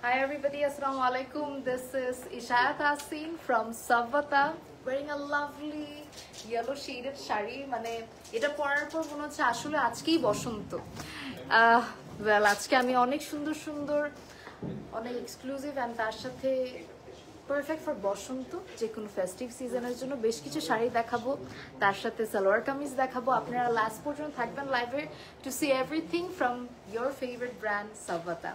Hi everybody, Assalamu alaikum. This is Ishayat Asin from Savvata wearing a lovely yellow shaded shari. মানে এটা পরার পর মনে হচ্ছে আসলে আজকেই বসন্ত। well আজকে আমি অনেক সুন্দর সুন্দর অনেক এক্সক্লুসিভ এন্ড তার সাথে পারফেক্ট ফর বসন্ত যে কোনো ফেস্টিভ সিজনের জন্য বেশ কিছু শাড়ি দেখাবো, তার সাথে সালোয়ার কামিজ দেখাবো। আপনারা লাস্ট পর্যন্ত থাকবেন লাইভে to see everything from your favourite brand Savata.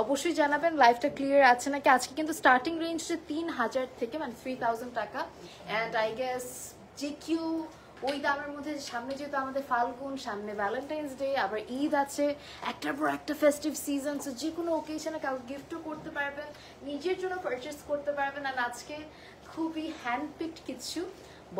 অবশ্যই জানাবেন লাইভটা ক্লিয়ার আছে নাকি। আজকে কিন্তু স্টার্টিং রেঞ্জ হচ্ছে 3000 থেকে, মানে 3000 টাকা। অ্যান্ড আই গেস যে কেউ ওই দামের মধ্যে, সামনে যেহেতু আমাদের ফাল্গুন, সামনে ভ্যালেন্টাইন্স ডে, আবার ঈদ আছে, একটার পর একটা ফেস্টিভ সিজন, সো যে কোনো ওকেশনে কাউকে গিফটও করতে পারবেন, নিজের জন্য পারচেস করতে পারবেন। আর আজকে খুবই হ্যান্ডপিকড কিছু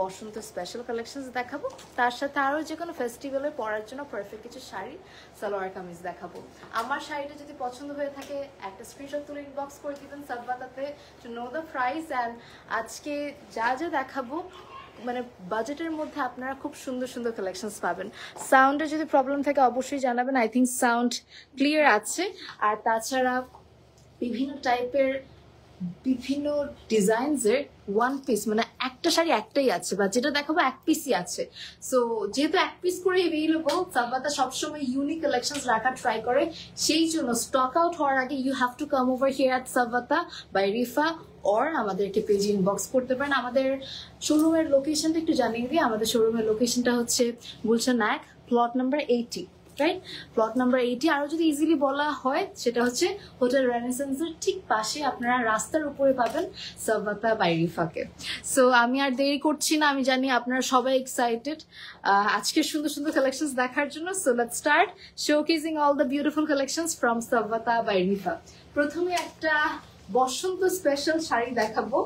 বসন্ত স্পেশাল কালেকশনস দেখাবো, তার সাথে আরও যে কোনো ফেস্টিভ্যালে পরার জন্য পারফেক্ট কিছু শাড়ি, সালোয়ার কামিজ দেখাবো। আমার শাড়িটা যদি পছন্দ হয়ে থাকে একটা স্ক্রিনশট তুলে ইনবক্স করে দিবেন সাভাতাতে to know the price. And আজকে যা যা দেখাবো মানে বাজেটের মধ্যে আপনারা খুব সুন্দর সুন্দর কালেকশনস পাবেন। সাউন্ডের যদি প্রবলেম থাকে অবশ্যই জানাবেন, আই থিঙ্ক সাউন্ড ক্লিয়ার আছে। আর তাছাড়া বিভিন্ন টাইপের বিভিন্ন ডিজাইনসের ওয়ান পিস, মানে একটা শাড়ি একটাই আছে, বা যেটা দেখাবো এক পিসই আছে। সো যেহেতু এক পিস করে এভেইলেবল, সাভাতা সবসময় ইউনিক কালেকশনস রাখার ট্রাই করে, সেই জন্য স্টক আউট হওয়ার আগে you have to come over here at সাভাতা by Rifa, or আমাদেরকে পেজে ইনবক্স করতে পারেন। আমাদের শোরুমের লোকেশনটা একটু জানিয়ে দিই। আমাদের শোরুমের লোকেশনটা হচ্ছে গুলশান নায়ক, plot number 80, right? Plot number 80। আরও যদি ইজিলি বলা হয় সেটা হচ্ছে হোটেল রেনেসান্সের ঠিক পাশে, আপনারা রাস্তার উপরে পাবেন সাভাতা বাই রিফাকে। সো আমি আর দেরি করছি না, আমি জানি আপনারা সবাই এক্সাইটেড আজকের সুন্দর সুন্দর কালেকশনস দেখার জন্য। So let's start showcasing all the beautiful collections from সাভাতা by Rifa. প্রথমে একটা বসন্ত স্পেশাল শাড়ি দেখাবো।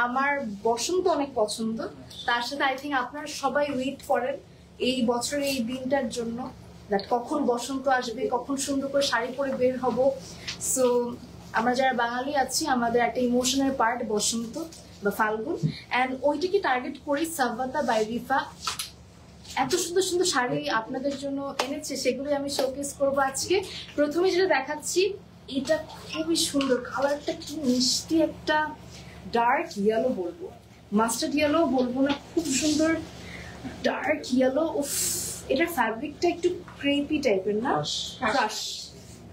আমার বসন্ত অনেক পছন্দ, তার সাথে আই থিঙ্ক আপনারা সবাই ওয়েট করেন এই বছরের এই দিনটার জন্য, দ্যাট কখন বসন্ত আসবে, কখন সুন্দর করে শাড়ি পরে বের হব। সো আমরা যারা বাঙালি আছি, আমাদের একটা ইমোশনাল পার্ট বসন্ত বা ফাল্গুন, অ্যান্ড ওইটাকে টার্গেট করি সাভাতা বাই রিফা এত সুন্দর সুন্দর শাড়ি আপনাদের জন্য এনেছে, সেগুলি আমি শোকেস করবো আজকে। প্রথমে যেটা দেখাচ্ছি, এটা খুবই সুন্দর, কালারটা কি মিষ্টি, একটা ডার্ক ইয়েলো বলবো, মাস্টার্ড ইয়েলো বলবো না, খুব সুন্দর ডার্ক ইয়েলো। উফ, এটার ফ্যাব্রিকটা একটু ক্রেপি টাইপের না,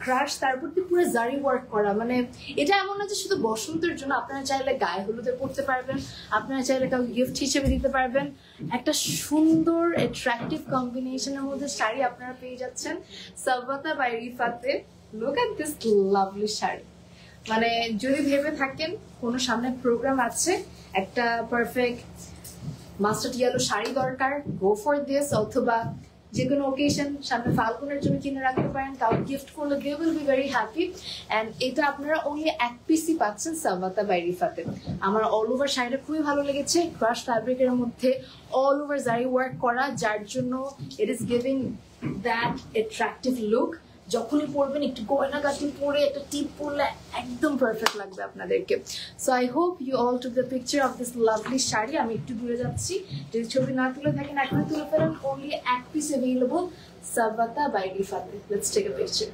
ক্রাশ, তারপর তো পুরো জারি ওয়ার্ক করা। মানে এটা এমন না যে শুধু বসন্তের জন্য, আপনারা চাইলে গায়ে হলুদে পরতে পারবেন, আপনারা চাইলে কাউকে গিফট হিসেবে দিতে পারবেন। একটা সুন্দর অ্যাট্রাকটিভ কম্বিনেশনের মধ্যে শাড়ি আপনারা পেয়ে যাচ্ছেন সাভাতা বাই রিফাতে। Look at this lovely sari. মানে যদি ভেবে থাকেন কোনো সামনে প্রোগ্রাম আছে, একটা পারফেক্ট মাস্টার্ড ইয়েলো শাড়ি দরকার, গো ফর দিস। অথবা যে কোনো ওকেশন, সামনে ফাল্গুনের জন্য কিনে রাখতে পারেন, কাউকে গিফট করলে they will be very happy. And এটা আপনারা অনলি এক পিসই পাচ্ছেন সাভাতা বাই রিফাতে। আমার অল ওভার শাড়িটা খুবই ভালো লেগেছে, ক্রাশ ফ্যাব্রিকের মধ্যে অল ওভার জারি ওয়ার্ক করা, যার জন্য it is giving that attractive look. যখনই পরবেন একটু গয়নাগাটি পরে, একটা টিপ পরলে একদম পারফেক্ট লাগবে আপনাদেরকে। So I hope you all took the picture of this lovely sari. আমি একটু দূরে যাচ্ছি, যদি ছবি না তুলে থাকেন এখনই তুলে ফেলেন। অনলি এক পিস অ্যাভেলেবল সাভাতা বাই রিফাতে। Let's take a picture.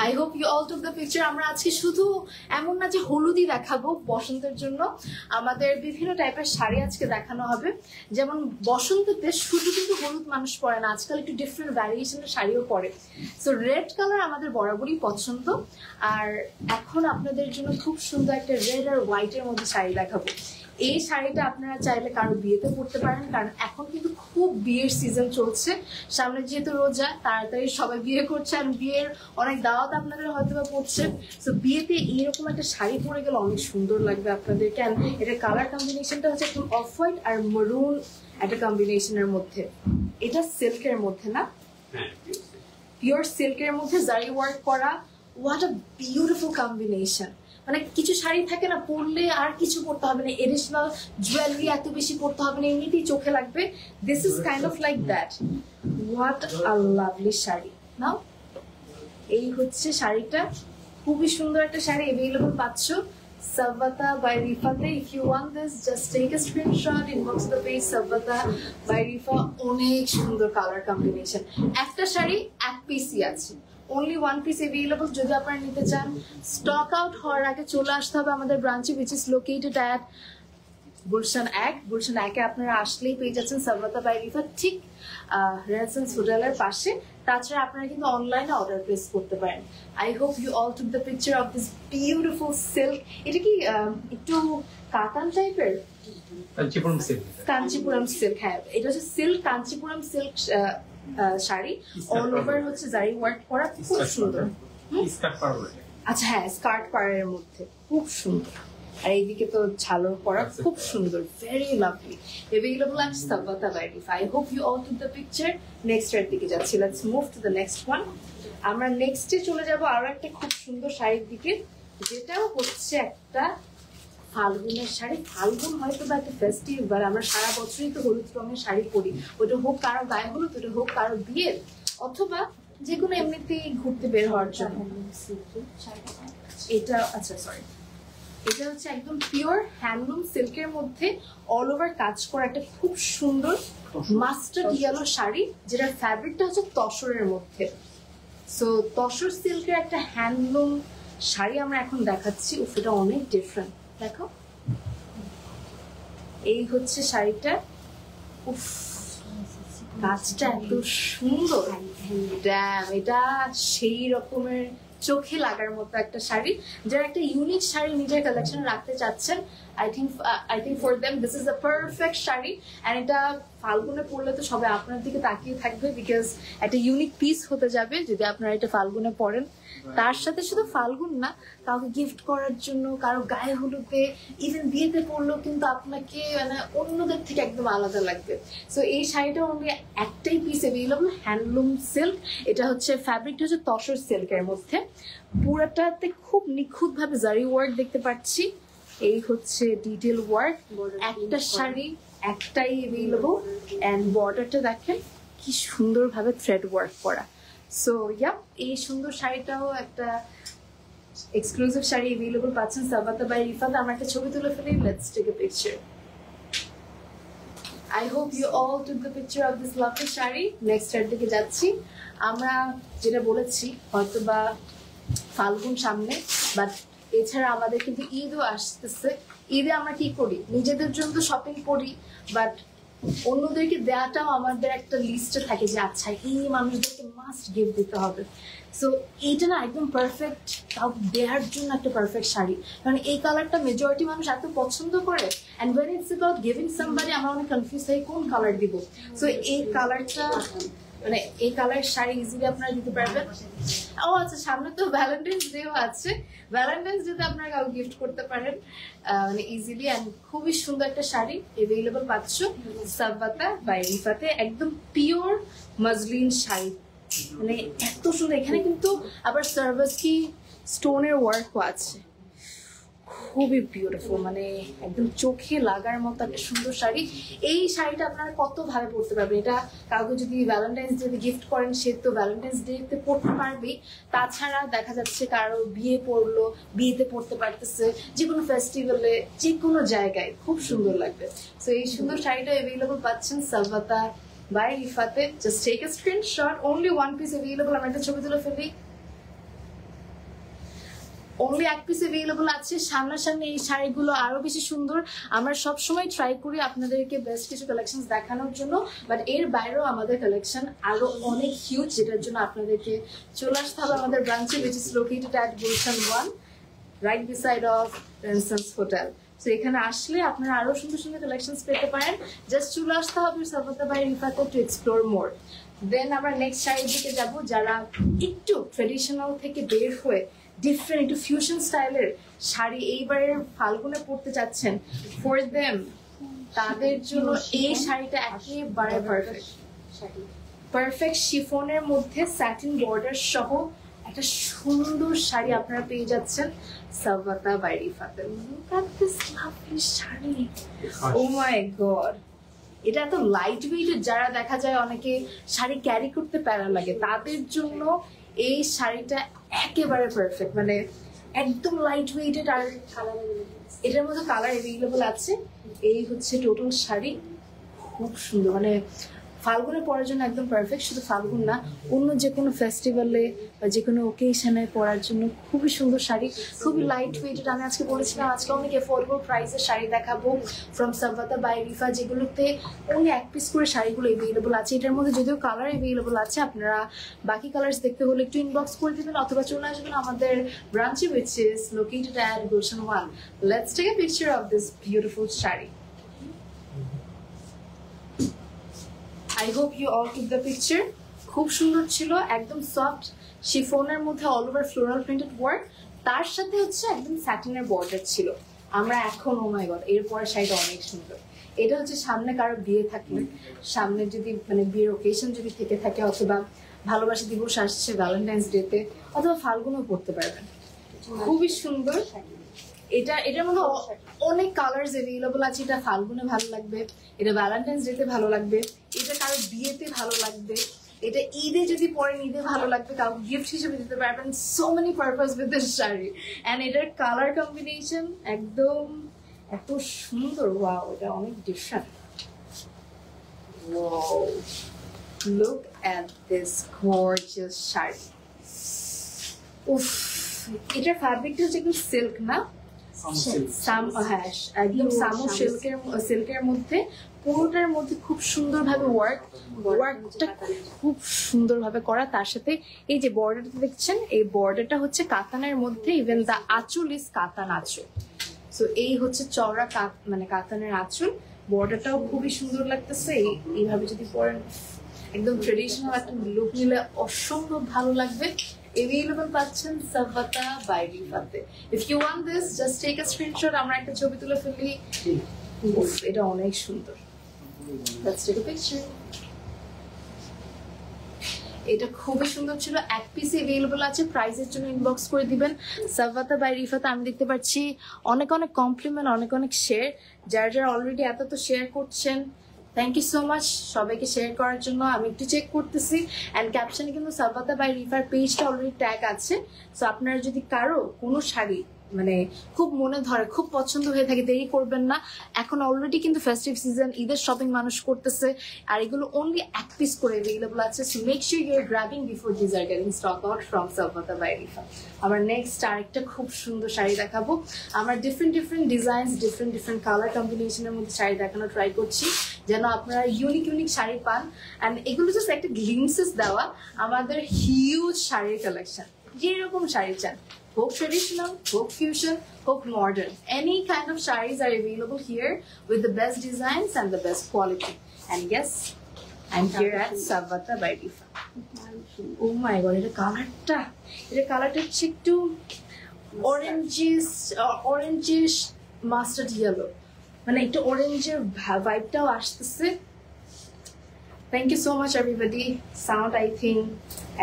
I hope you all took the picture. আমরা আজকে শুধু এমন না যে হলুদই দেখাবো বসন্তের জন্য, আমাদের বিভিন্ন টাইপের শাড়ি আজকে দেখানো হবে। যেমন বসন্ততে শুধু কিন্তু হলুদ মানুষ পরে না, আজকাল একটু ডিফারেন্ট ভ্যারিয়েশনের শাড়িও পরে। সো রেড কালার আমাদের বরাবরই পছন্দ, আর এখন আপনাদের জন্য খুব সুন্দর একটা রেড আর হোয়াইটের মধ্যে শাড়ি দেখাবো। এই শাড়িটা আপনারা চাইলে কারো বিয়েতে পরতে পারেন, কারণ এখন কিন্তু খুব বিয়ের সিজন চলছে। সামনে যেহেতু রোজা, তাড়াতাড়ি সবাই বিয়ে করছে, আর বিয়ের অনেক দাওয়াত আপনাদের হয়তো বা পড়ছে। সো বিয়েতে এইরকম একটা শাড়ি পরে গেলে অনেক সুন্দর লাগবে আপনাদের। কেন এটার কালার কম্বিনেশনটা হচ্ছে একদম অফ হোয়াইট আর মারুন একটা কম্বিনেশনের মধ্যে। এটা সিল্কের মধ্যে না, পিওর সিল্কের মধ্যে জারি ওয়ার্ক করা। What a beautiful combination. মানে কিছু শাড়ি থাকে না, পরলে আর কিছু পরতে হবে না, এডিশনাল জুয়েলারি এত বেশি পরতে হবে না, এমনিতেই চোখে লাগবে। This is kind of like that. What a lovely sari now. এই হচ্ছে শাড়িটা, খুবই সুন্দর একটা শাড়ি অ্যাভেলেবল পাচ্ছ সাভাতা বাই রিফাতে। If you want this, just take a screenshot, inbox the page Savata by Rifa. অনেক সুন্দর কালার কম্বিনেশন। একটা শাড়ি এক পিসই আছে, only one piece available যদি আপনারা নিতে চান স্টক আউট হওয়ার আগে চলে আসতে হবে আমাদের ব্রাঞ্চে which is located at Gulshan 1 Gulshan 1 এ আপনারা আসলেই পেয়ে যাচ্ছেন সালভাতা বাই রিফাত ঠিক রেনেসান্স হোটেলের পাশে তাছাড়া আপনারা কিন্তু অনলাইনে অর্ডার প্লেস করতে পারেন I hope you all took the picture of this beautiful silk এটা কি একটু কাতান টাইপের কাঞ্চিপুরম সিল্ক হ্যাঁ এটা হচ্ছে silk Kanchipuram silk sari all over হচ্ছে জারি ওয়ার্ক করা খুব সুন্দর আচ্ছা হ্যাঁ স্কার্ট পাড়ের মধ্যে খুব সুন্দর আর এইদিকে তো ঝালর পরা খুব সুন্দর very lovely available at Salvata by Rifat I hope you all took the picture next এর দিকে যাচ্ছি let's move to the next one আমরা নেক্সটে চলে যাব আরো একটা খুব সুন্দর শাড়ির দিকে যেটাও হচ্ছে একটা ফাল্গুনের শাড়ি ফাল্গুন হয়তো বা একটা ফেস্টিভ্যাল আমরা সারা বছরই তো হলুদ রঙের শাড়ি পরি ওটা হোক কারো গায়ে হলুদ ওটা হোক কারো বিয়ের অথবা যে কোনো এমনিতেই ঘুরতে বের হওয়ার জন্য এটা আচ্ছা সরি এটা হচ্ছে একদম পিওর হ্যান্ডলুম সিল্কের মধ্যে অল ওভার কাজ করা একটা খুব সুন্দর মাস্টার্ড ইয়েলো শাড়ি যেটার ফ্যাব্রিকটা হচ্ছে তসরের মধ্যে সো তসর সিল্কের একটা হ্যান্ডলুম শাড়ি আমরা এখন দেখাচ্ছি উফ এটা অনেক ডিফারেন্ট দেখো এই হচ্ছে শাড়িটা উফ কাজটা এত সুন্দর ড্যাম এটা সেই রকমের চোখে লাগার মতো একটা শাড়ি যারা একটা ইউনিক শাড়ি নিজের কালেকশন রাখতে চাচ্ছেন I think for them this is the perfect sari and এটা ফাল্গুনে পরলে তো সবাই আপনার দিকে তাকিয়ে থাকবে বিকজ একটা ইউনিক পিস হতে যাবে যদি আপনারা এটা ফাল্গুনে পরেন তার সাথে শুধু ফাল্গুন না কাউকে গিফট করার জন্য কারো গায়ে হলুদে ইভেন বিয়েতে পরলেও কিন্তু আপনাকে মানে অন্যদের থেকে একদম আলাদা লাগবে সো এই শাড়িটা অনলি একটাই পিস অ্যাভেলেবল হ্যান্ডলুম সিল্ক এটা হচ্ছে ফ্যাব্রিকটা হচ্ছে তসর সিল্কের মধ্যে পুরাটাতে খুব নিখুঁত ভাবে জারি ওয়ার্ক দেখতে পাচ্ছি এই হচ্ছে ডিটেল ওয়ার্ক একটা শাড়ি একটাই অ্যাভেলেবল এন্ড বর্ডারটা দেখেন কি সুন্দরভাবে থ্রেড ওয়ার্ক করা সো ইয়া এই সুন্দর শাড়িটাও একটা এক্সক্লুসিভ শাড়ি অ্যাভেলেবল পাচ্ছেন সালভাতা বাই রিফাত আমরা একটা ছবি তুলে ফেলি let's take a picture I hope you all took the picture of this lovely sari next এর দিকে যাচ্ছি আমরা যেটা বলেছি হয়তোবা ফাল্গুন সামনে বাট এছাড়া আমাদের কিন্তু ঈদও আসতেছে ঈদে আমরা কি করি নিজেদের জন্য তো শপিং করি বাট অন্যদেরকে দেওয়াটাও আমাদের একটা লিস্টে থাকে যে আচ্ছা এই মানুষদেরকে মাস্ট গিফট দিতে হবে সো এইটা না একদম পারফেক্ট তাও দেওয়ার জন্য একটা পারফেক্ট শাড়ি কারণ এই কালারটা মেজরিটি মানুষ এত পছন্দ করে and when it's about giving somebody আমরা অনেক কনফিউজ হই কোন কালার দিব সো এই কালারটা মানে এই কালার শাড়ি ইজিলি আপনারা দিতে পারবেন ও আচ্ছা সামনে তো ভ্যালেন্টাইন্স ডেও আছে ভ্যালেন্টাইন্স ডেতে আপনারা কাউকে গিফট করতে পারেন মানে ইজিলি অ্যান্ড খুবই সুন্দর একটা শাড়ি অ্যাভেলেবল পাচ্ছ সালভাতা বাই রিফাতে একদম পিওর মজলিন শাড়ি মানে এত সুন্দর এখানে কিন্তু আবার সার্ভাসকি স্টোনের ওয়ার্কও আছে খুবই বিউটিফুল মানে একদম চোখে লাগার মতো একটা সুন্দর শাড়ি এই শাড়িটা আপনারা কত ভাবে পরতে পারবেন এটা কাউকে যদি ভ্যালেন্টাইন্স ডে গিফট করেন সে তো ভ্যালেন্টাইন্স ডে তে পরতে পারবেই তাছাড়া দেখা যাচ্ছে কারো বিয়ে পড়লো বিয়েতে পরতে পারতেছে যে কোনো ফেস্টিভ্যালে যে কোনো জায়গায় খুব সুন্দর লাগবে সো এই সুন্দর শাড়িটা অ্যাভেলেবল পাচ্ছেন সালভাতা বাই রিফাতে just take a screenshot only one piece available আমরা একটা ছবি তুলে ফেলি অনলি এক পিস অ্যাভেলেবল আছে সামনাসামনি এই শাড়িগুলো আরো বেশি সুন্দর আমরা সবসময় ট্রাই করি আপনাদেরকে বেস্ট কিছু কালেকশন দেখানোর জন্য বাট এর বাইরেও আমাদের কালেকশন আরো অনেক হিউজ যেটার জন্য আপনাদেরকে চলে আসতে হবে আমাদের ব্রাঞ্চে which is located at Gulshan 1 right beside of renaissance hotel so এখানে আসলে আপনারা আরো সুন্দর সুন্দর কালেকশনস পেতে পারেন জাস্ট চলে আসতে হবে সালভাতা বাই রিফাতে টু এক্সপ্লোর মোর দেন আমরা নেক্সট শাড়ির দিকে যাব যারা একটু ট্রেডিশনাল থেকে বের হয়ে ডিফারেন্ট একটু ফিউশন স্টাইলের শাড়ি এইবারের ফাল্গুনে পরতে চাচ্ছেন ফর দেম তাদের জন্য এই শাড়িটা একেবারে পারফেক্ট পারফেক্ট শিফনের মধ্যে স্যাটিন বর্ডার সহ একটা সুন্দর শাড়ি আপনারা পেয়ে যাচ্ছেন সালভাতা বাই রিফাতে look at this lovely sari oh my god এটা এত লাইট ওয়েট যারা দেখা যায় অনেকে শাড়ি ক্যারি করতে প্যারা লাগে তাদের জন্য এই শাড়িটা একেবারে পারফেক্ট মানে একদম লাইট ওয়েটেড আর এটার মধ্যে কালার অ্যাভেলেবল আছে এই হচ্ছে টোটাল শাড়ি খুব সুন্দর মানে ফাল্গুনে পরার জন্য একদম পারফেক্ট। শুধু ফাল্গুন না, অন্য যে কোনো ফেস্টিভ্যালে বা যে কোনো ওকেশনে পরার জন্য খুবই সুন্দর শাড়ি, খুবই লাইট ওয়েটেড। আমি আজকে বলেছিলাম আজকে অনেক অ্যাফোর্ডেবল প্রাইসের শাড়ি দেখাবো ফ্রম সাভাতা বাই রিফা, যেগুলোতে অনলি 1 পিস করে শাড়িগুলো অ্যাভেলেবল আছে। এটার মধ্যে যদিও কালার অ্যাভেলেবল আছে, আপনারা বাকি কালার্স দেখতে হলে একটু ইনবক্স করে দেবেন অথবা চলে আসবেন আমাদের ব্রাঞ্চে, which is located at Gulshan 1. Let's take a picture of this beautiful sari. I hope you all took the picture. খুব সুন্দর ছিল, একদম সফট শিফনের মধ্যে all over floral printed work, তার সাথে হচ্ছে একদম স্যাটিনের বর্ডার ছিল। আমরা এখন ও মাই গড, এরপর শাড়িটা অনেক সুন্দর। এটা হচ্ছে সামনে কারো বিয়ে থাকলে, সামনে যদি মানে বিয়ের ওকেশন যদি থেকে থাকে, অথবা ভালোবাসা দিবস আসছে ভ্যালেন্টাইন্স ডেতে, অথবা ফাল্গুনও পড়তে পারবেন। খুবই সুন্দর। এটার মধ্যে অনেক কালার্স অ্যাভেলেবল আছে। এটা ফাল্গুনে ভালো লাগবে, এটা ভ্যালেন্টাইন্স ডেতে ভালো লাগবে, এটা কারো বিয়েতে ভালো লাগবে, এটা ঈদে যদি পরেন ঈদে ভালো লাগবে, কাউকে গিফট হিসেবে দিতে পারবেন। So many purpose with this sari, and এটার কালার কম্বিনেশন একদম এত সুন্দর। ওয়াও, এটা অনেক different. Wow, look at this gorgeous sari. উফ, এটার ফ্যাব্রিকটা হচ্ছে একদম সিল্ক না, হ্যাঁ একদম সামো সিল্কের মধ্যে, পুরোটার মধ্যে খুব সুন্দরভাবে ওয়ার্কটা খুব সুন্দরভাবে করা। তার সাথে এই যে বর্ডারটা দেখছেন, এই বর্ডারটা হচ্ছে কাতানের মধ্যে, ইভেন দা আঁচল ইজ কাতান আঁচল। সো এই হচ্ছে চওড়া মানে কাতানের আঁচল, বর্ডারটাও খুবই সুন্দর লাগতেছে। এইভাবে যদি পরেন একদম ট্রেডিশনাল একটা লুক নিলে অসম্ভব ভালো লাগবে। Available পাচ্ছেন সাভাতা by রিফাতে। If you want this, just take a screenshot, আমরা একটা ছবি তুলে ফেলি। এটা অনেক সুন্দর। Let's take a picture. এটা খুবই সুন্দর ছিল, 1 পিস অ্যাভেলেবল আছে। প্রাইসের জন্য ইনবক্স করে দিবেন। সাভাতা বাই রিফাতে আমি দেখতে পাচ্ছি অনেক অনেক কমপ্লিমেন্ট, অনেক অনেক শেয়ার। যারা অলরেডি এত তো শেয়ার করছেন, থ্যাংক ইউ সো মাচ সবাইকে শেয়ার করার জন্য। আমি একটু চেক করতেছি, অ্যান্ড ক্যাপশনে কিন্তু সাভাতা বাই রিফার পেজটা অলরেডি ট্যাগ আছে। সো আপনারা যদি কারো কোনো শাড়ি মানে খুব মনে ধরে, খুব পছন্দ হয়ে থাকে, দেরি করবেন না। এখন অলরেডি কিন্তু ফেস্টিভ সিজন, ঈদের শপিং মানুষ করতেছে, আর এগুলো অনলি 1 পিস করে অ্যাভেলেবল আছে। So make sure you are grabbing before this are getting stock out from সাভাতা by Rifa. আমার নেক্সট আরেকটা খুব সুন্দর শাড়ি দেখাবো। আমরা ডিফারেন্ট ডিজাইনস, ডিফারেন্ট কালার কম্বিনেশনের মধ্যে শাড়ি দেখানো ট্রাই করছি, যেন আপনারা ইউনিক শাড়ি পান। অ্যান্ড এগুলো জাস্ট একটা গ্লিমসেস দেওয়া আমাদের হিউজ শাড়ির কালেকশন। যেরকম শাড়ি চান, hope traditional, hope fusion, hope modern, any kind of sarees are available here with the best designs and the best quality. And yes, I'm here at Saভাতা by Rifa. Oh my god, এটা কালারটা হচ্ছে একটু orangish mustard yellow, মানে একটু অরেঞ্জের ভাইবটাও আসতেছে। Thank you so much everybody. Sound I think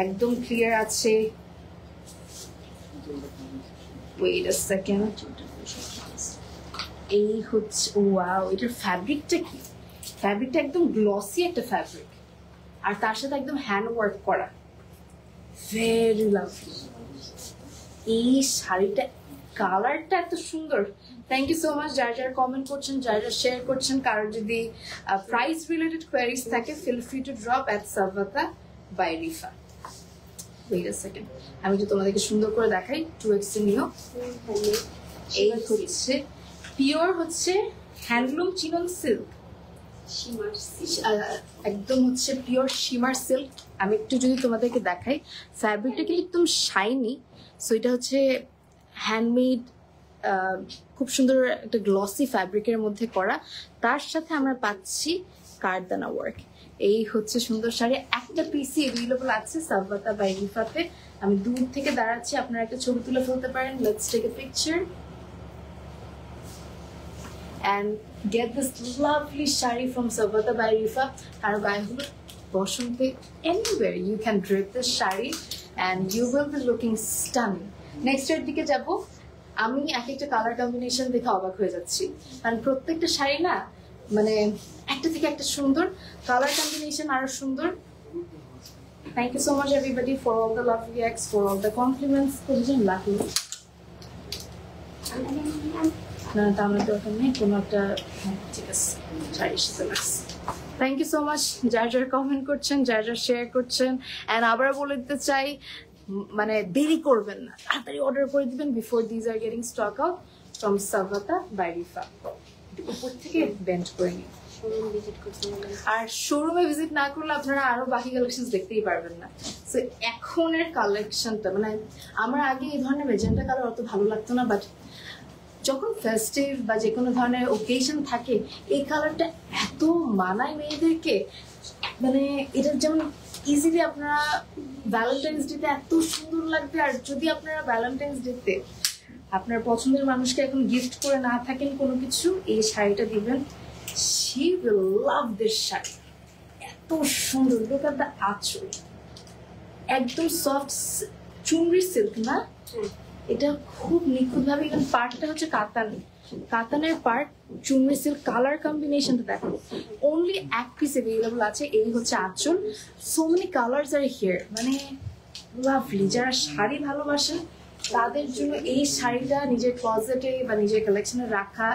একদম ক্লিয়ার আছে। Wait a second. এই হচ্ছে, ওয়াও, এটার ফ্যাব্রিকটা কি? ফ্যাব্রিকটা একদম গ্লসি একটা ফ্যাব্রিক, আর তার সাথে একদম হ্যান্ড ওয়ার্ক করা, ভেরি লাভলি। এই শাড়িটা কালারটা এত সুন্দর। থ্যাংক ইউ সো মাচ যারা কমেন্ট করছেন, যারা শেয়ার করছেন। কারোর যদি প্রাইস রিলেটেড কোয়ারিজ থাকে, feel free to drop at সাভাতা by Rifa. Wait a second, আমি তো তোমাদেরকে সুন্দর করে দেখাই। 2x নিও। এই হচ্ছে পিওর হচ্ছে হ্যান্ডলুম চিনন সিল্ক, একদম হচ্ছে পিওর শিমার সিল্ক। আমি একটু যদি তোমাদেরকে দেখাই, ফ্যাব্রিকটা কিন্তু একদম শাইনি। সো এটা হচ্ছে হ্যান্ডমেড, খুব সুন্দর একটা গ্লসি ফ্যাব্রিকের মধ্যে করা, তার সাথে আমরা পাচ্ছি কারদানা ওয়ার্ক। এই হচ্ছে সুন্দর শাড়ি, একটা পিসি অ্যাভেলেবল আছে সাভাতা বাই রিফাতে। আমি দূর থেকে দাঁড়াচ্ছি, আপনারা একটা ছবি তুলে ফেলতে পারেন। Let's take a picture and get this lovely sari from Savata by Rifa. কারো গায়ে হলো বসন্তে, anywhere you can drape this sari and you will be looking stunning. Next এর দিকে যাব। আমি একটা কালার কম্বিনেশন দেখে অবাক হয়ে যাচ্ছি, কারণ প্রত্যেকটা শাড়ি না মানে একটা থেকে একটা সুন্দর, কালার কম্বিনেশন আরো সুন্দর। Thank you so much everybody for all the lovely acts, for all the compliments. বুঝলেন লাভলি না, তা আমার দরকার নেই কোনো একটা। ঠিক আছে, শাড়ির সাথে লাগছে। থ্যাংক ইউ সো মাচ যার যার কমেন্ট করছেন, যার যার শেয়ার করছেন। অ্যান্ড আবার বলে দিতে চাই, মানে দেরি করবেন না, তাড়াতাড়ি অর্ডার করে দিবেন before these are getting stock out from সাভাতা by Rifa. উপর থেকে বেন্ড করে নিন। আর শোরুমে ভিজিট না করলে আপনারা আরো বাকি কালেকশন দেখতেই পারবেন না। সো এখনের কালেকশনটা, মানে আমার আগে এই ধরনের মেজেন্টা কালার অত ভালো লাগতো না, বাট যখন ফেস্টিভ বা যে কোনো ধরনের ওকেশন থাকে এই কালারটা এত মানায় মেয়েদেরকে, মানে এটা যেমন ইজিলি আপনারা ভ্যালেন্টাইন্স ডেতে এত সুন্দর লাগবে। আর যদি আপনারা ভ্যালেন্টাইন্স ডেতে আপনার পছন্দের মানুষকে এখন গিফট করে না থাকেন কোনো কিছু, এই শাড়িটা দিবেন, she will love this sari. এত সুন্দর, look at the আঁচল, একদম সফট চুনরি সিল্ক না, এটা খুব নিখুঁত ভাবে, এখানে পার্টটা হচ্ছে কাতানি, কাতানের পার্ট, চুনরি সিল্ক, কালার কম্বিনেশনটা দেখো, অনলি এক পিস অ্যাভেলেবল আছে। এই হচ্ছে আঁচল, so many colours R here, মানে লাভলি। যারা শাড়ি ভালোবাসেন তাদের জন্য এই শাড়িটা নিজের ক্লজেটে বা নিজের কালেকশনে রাখা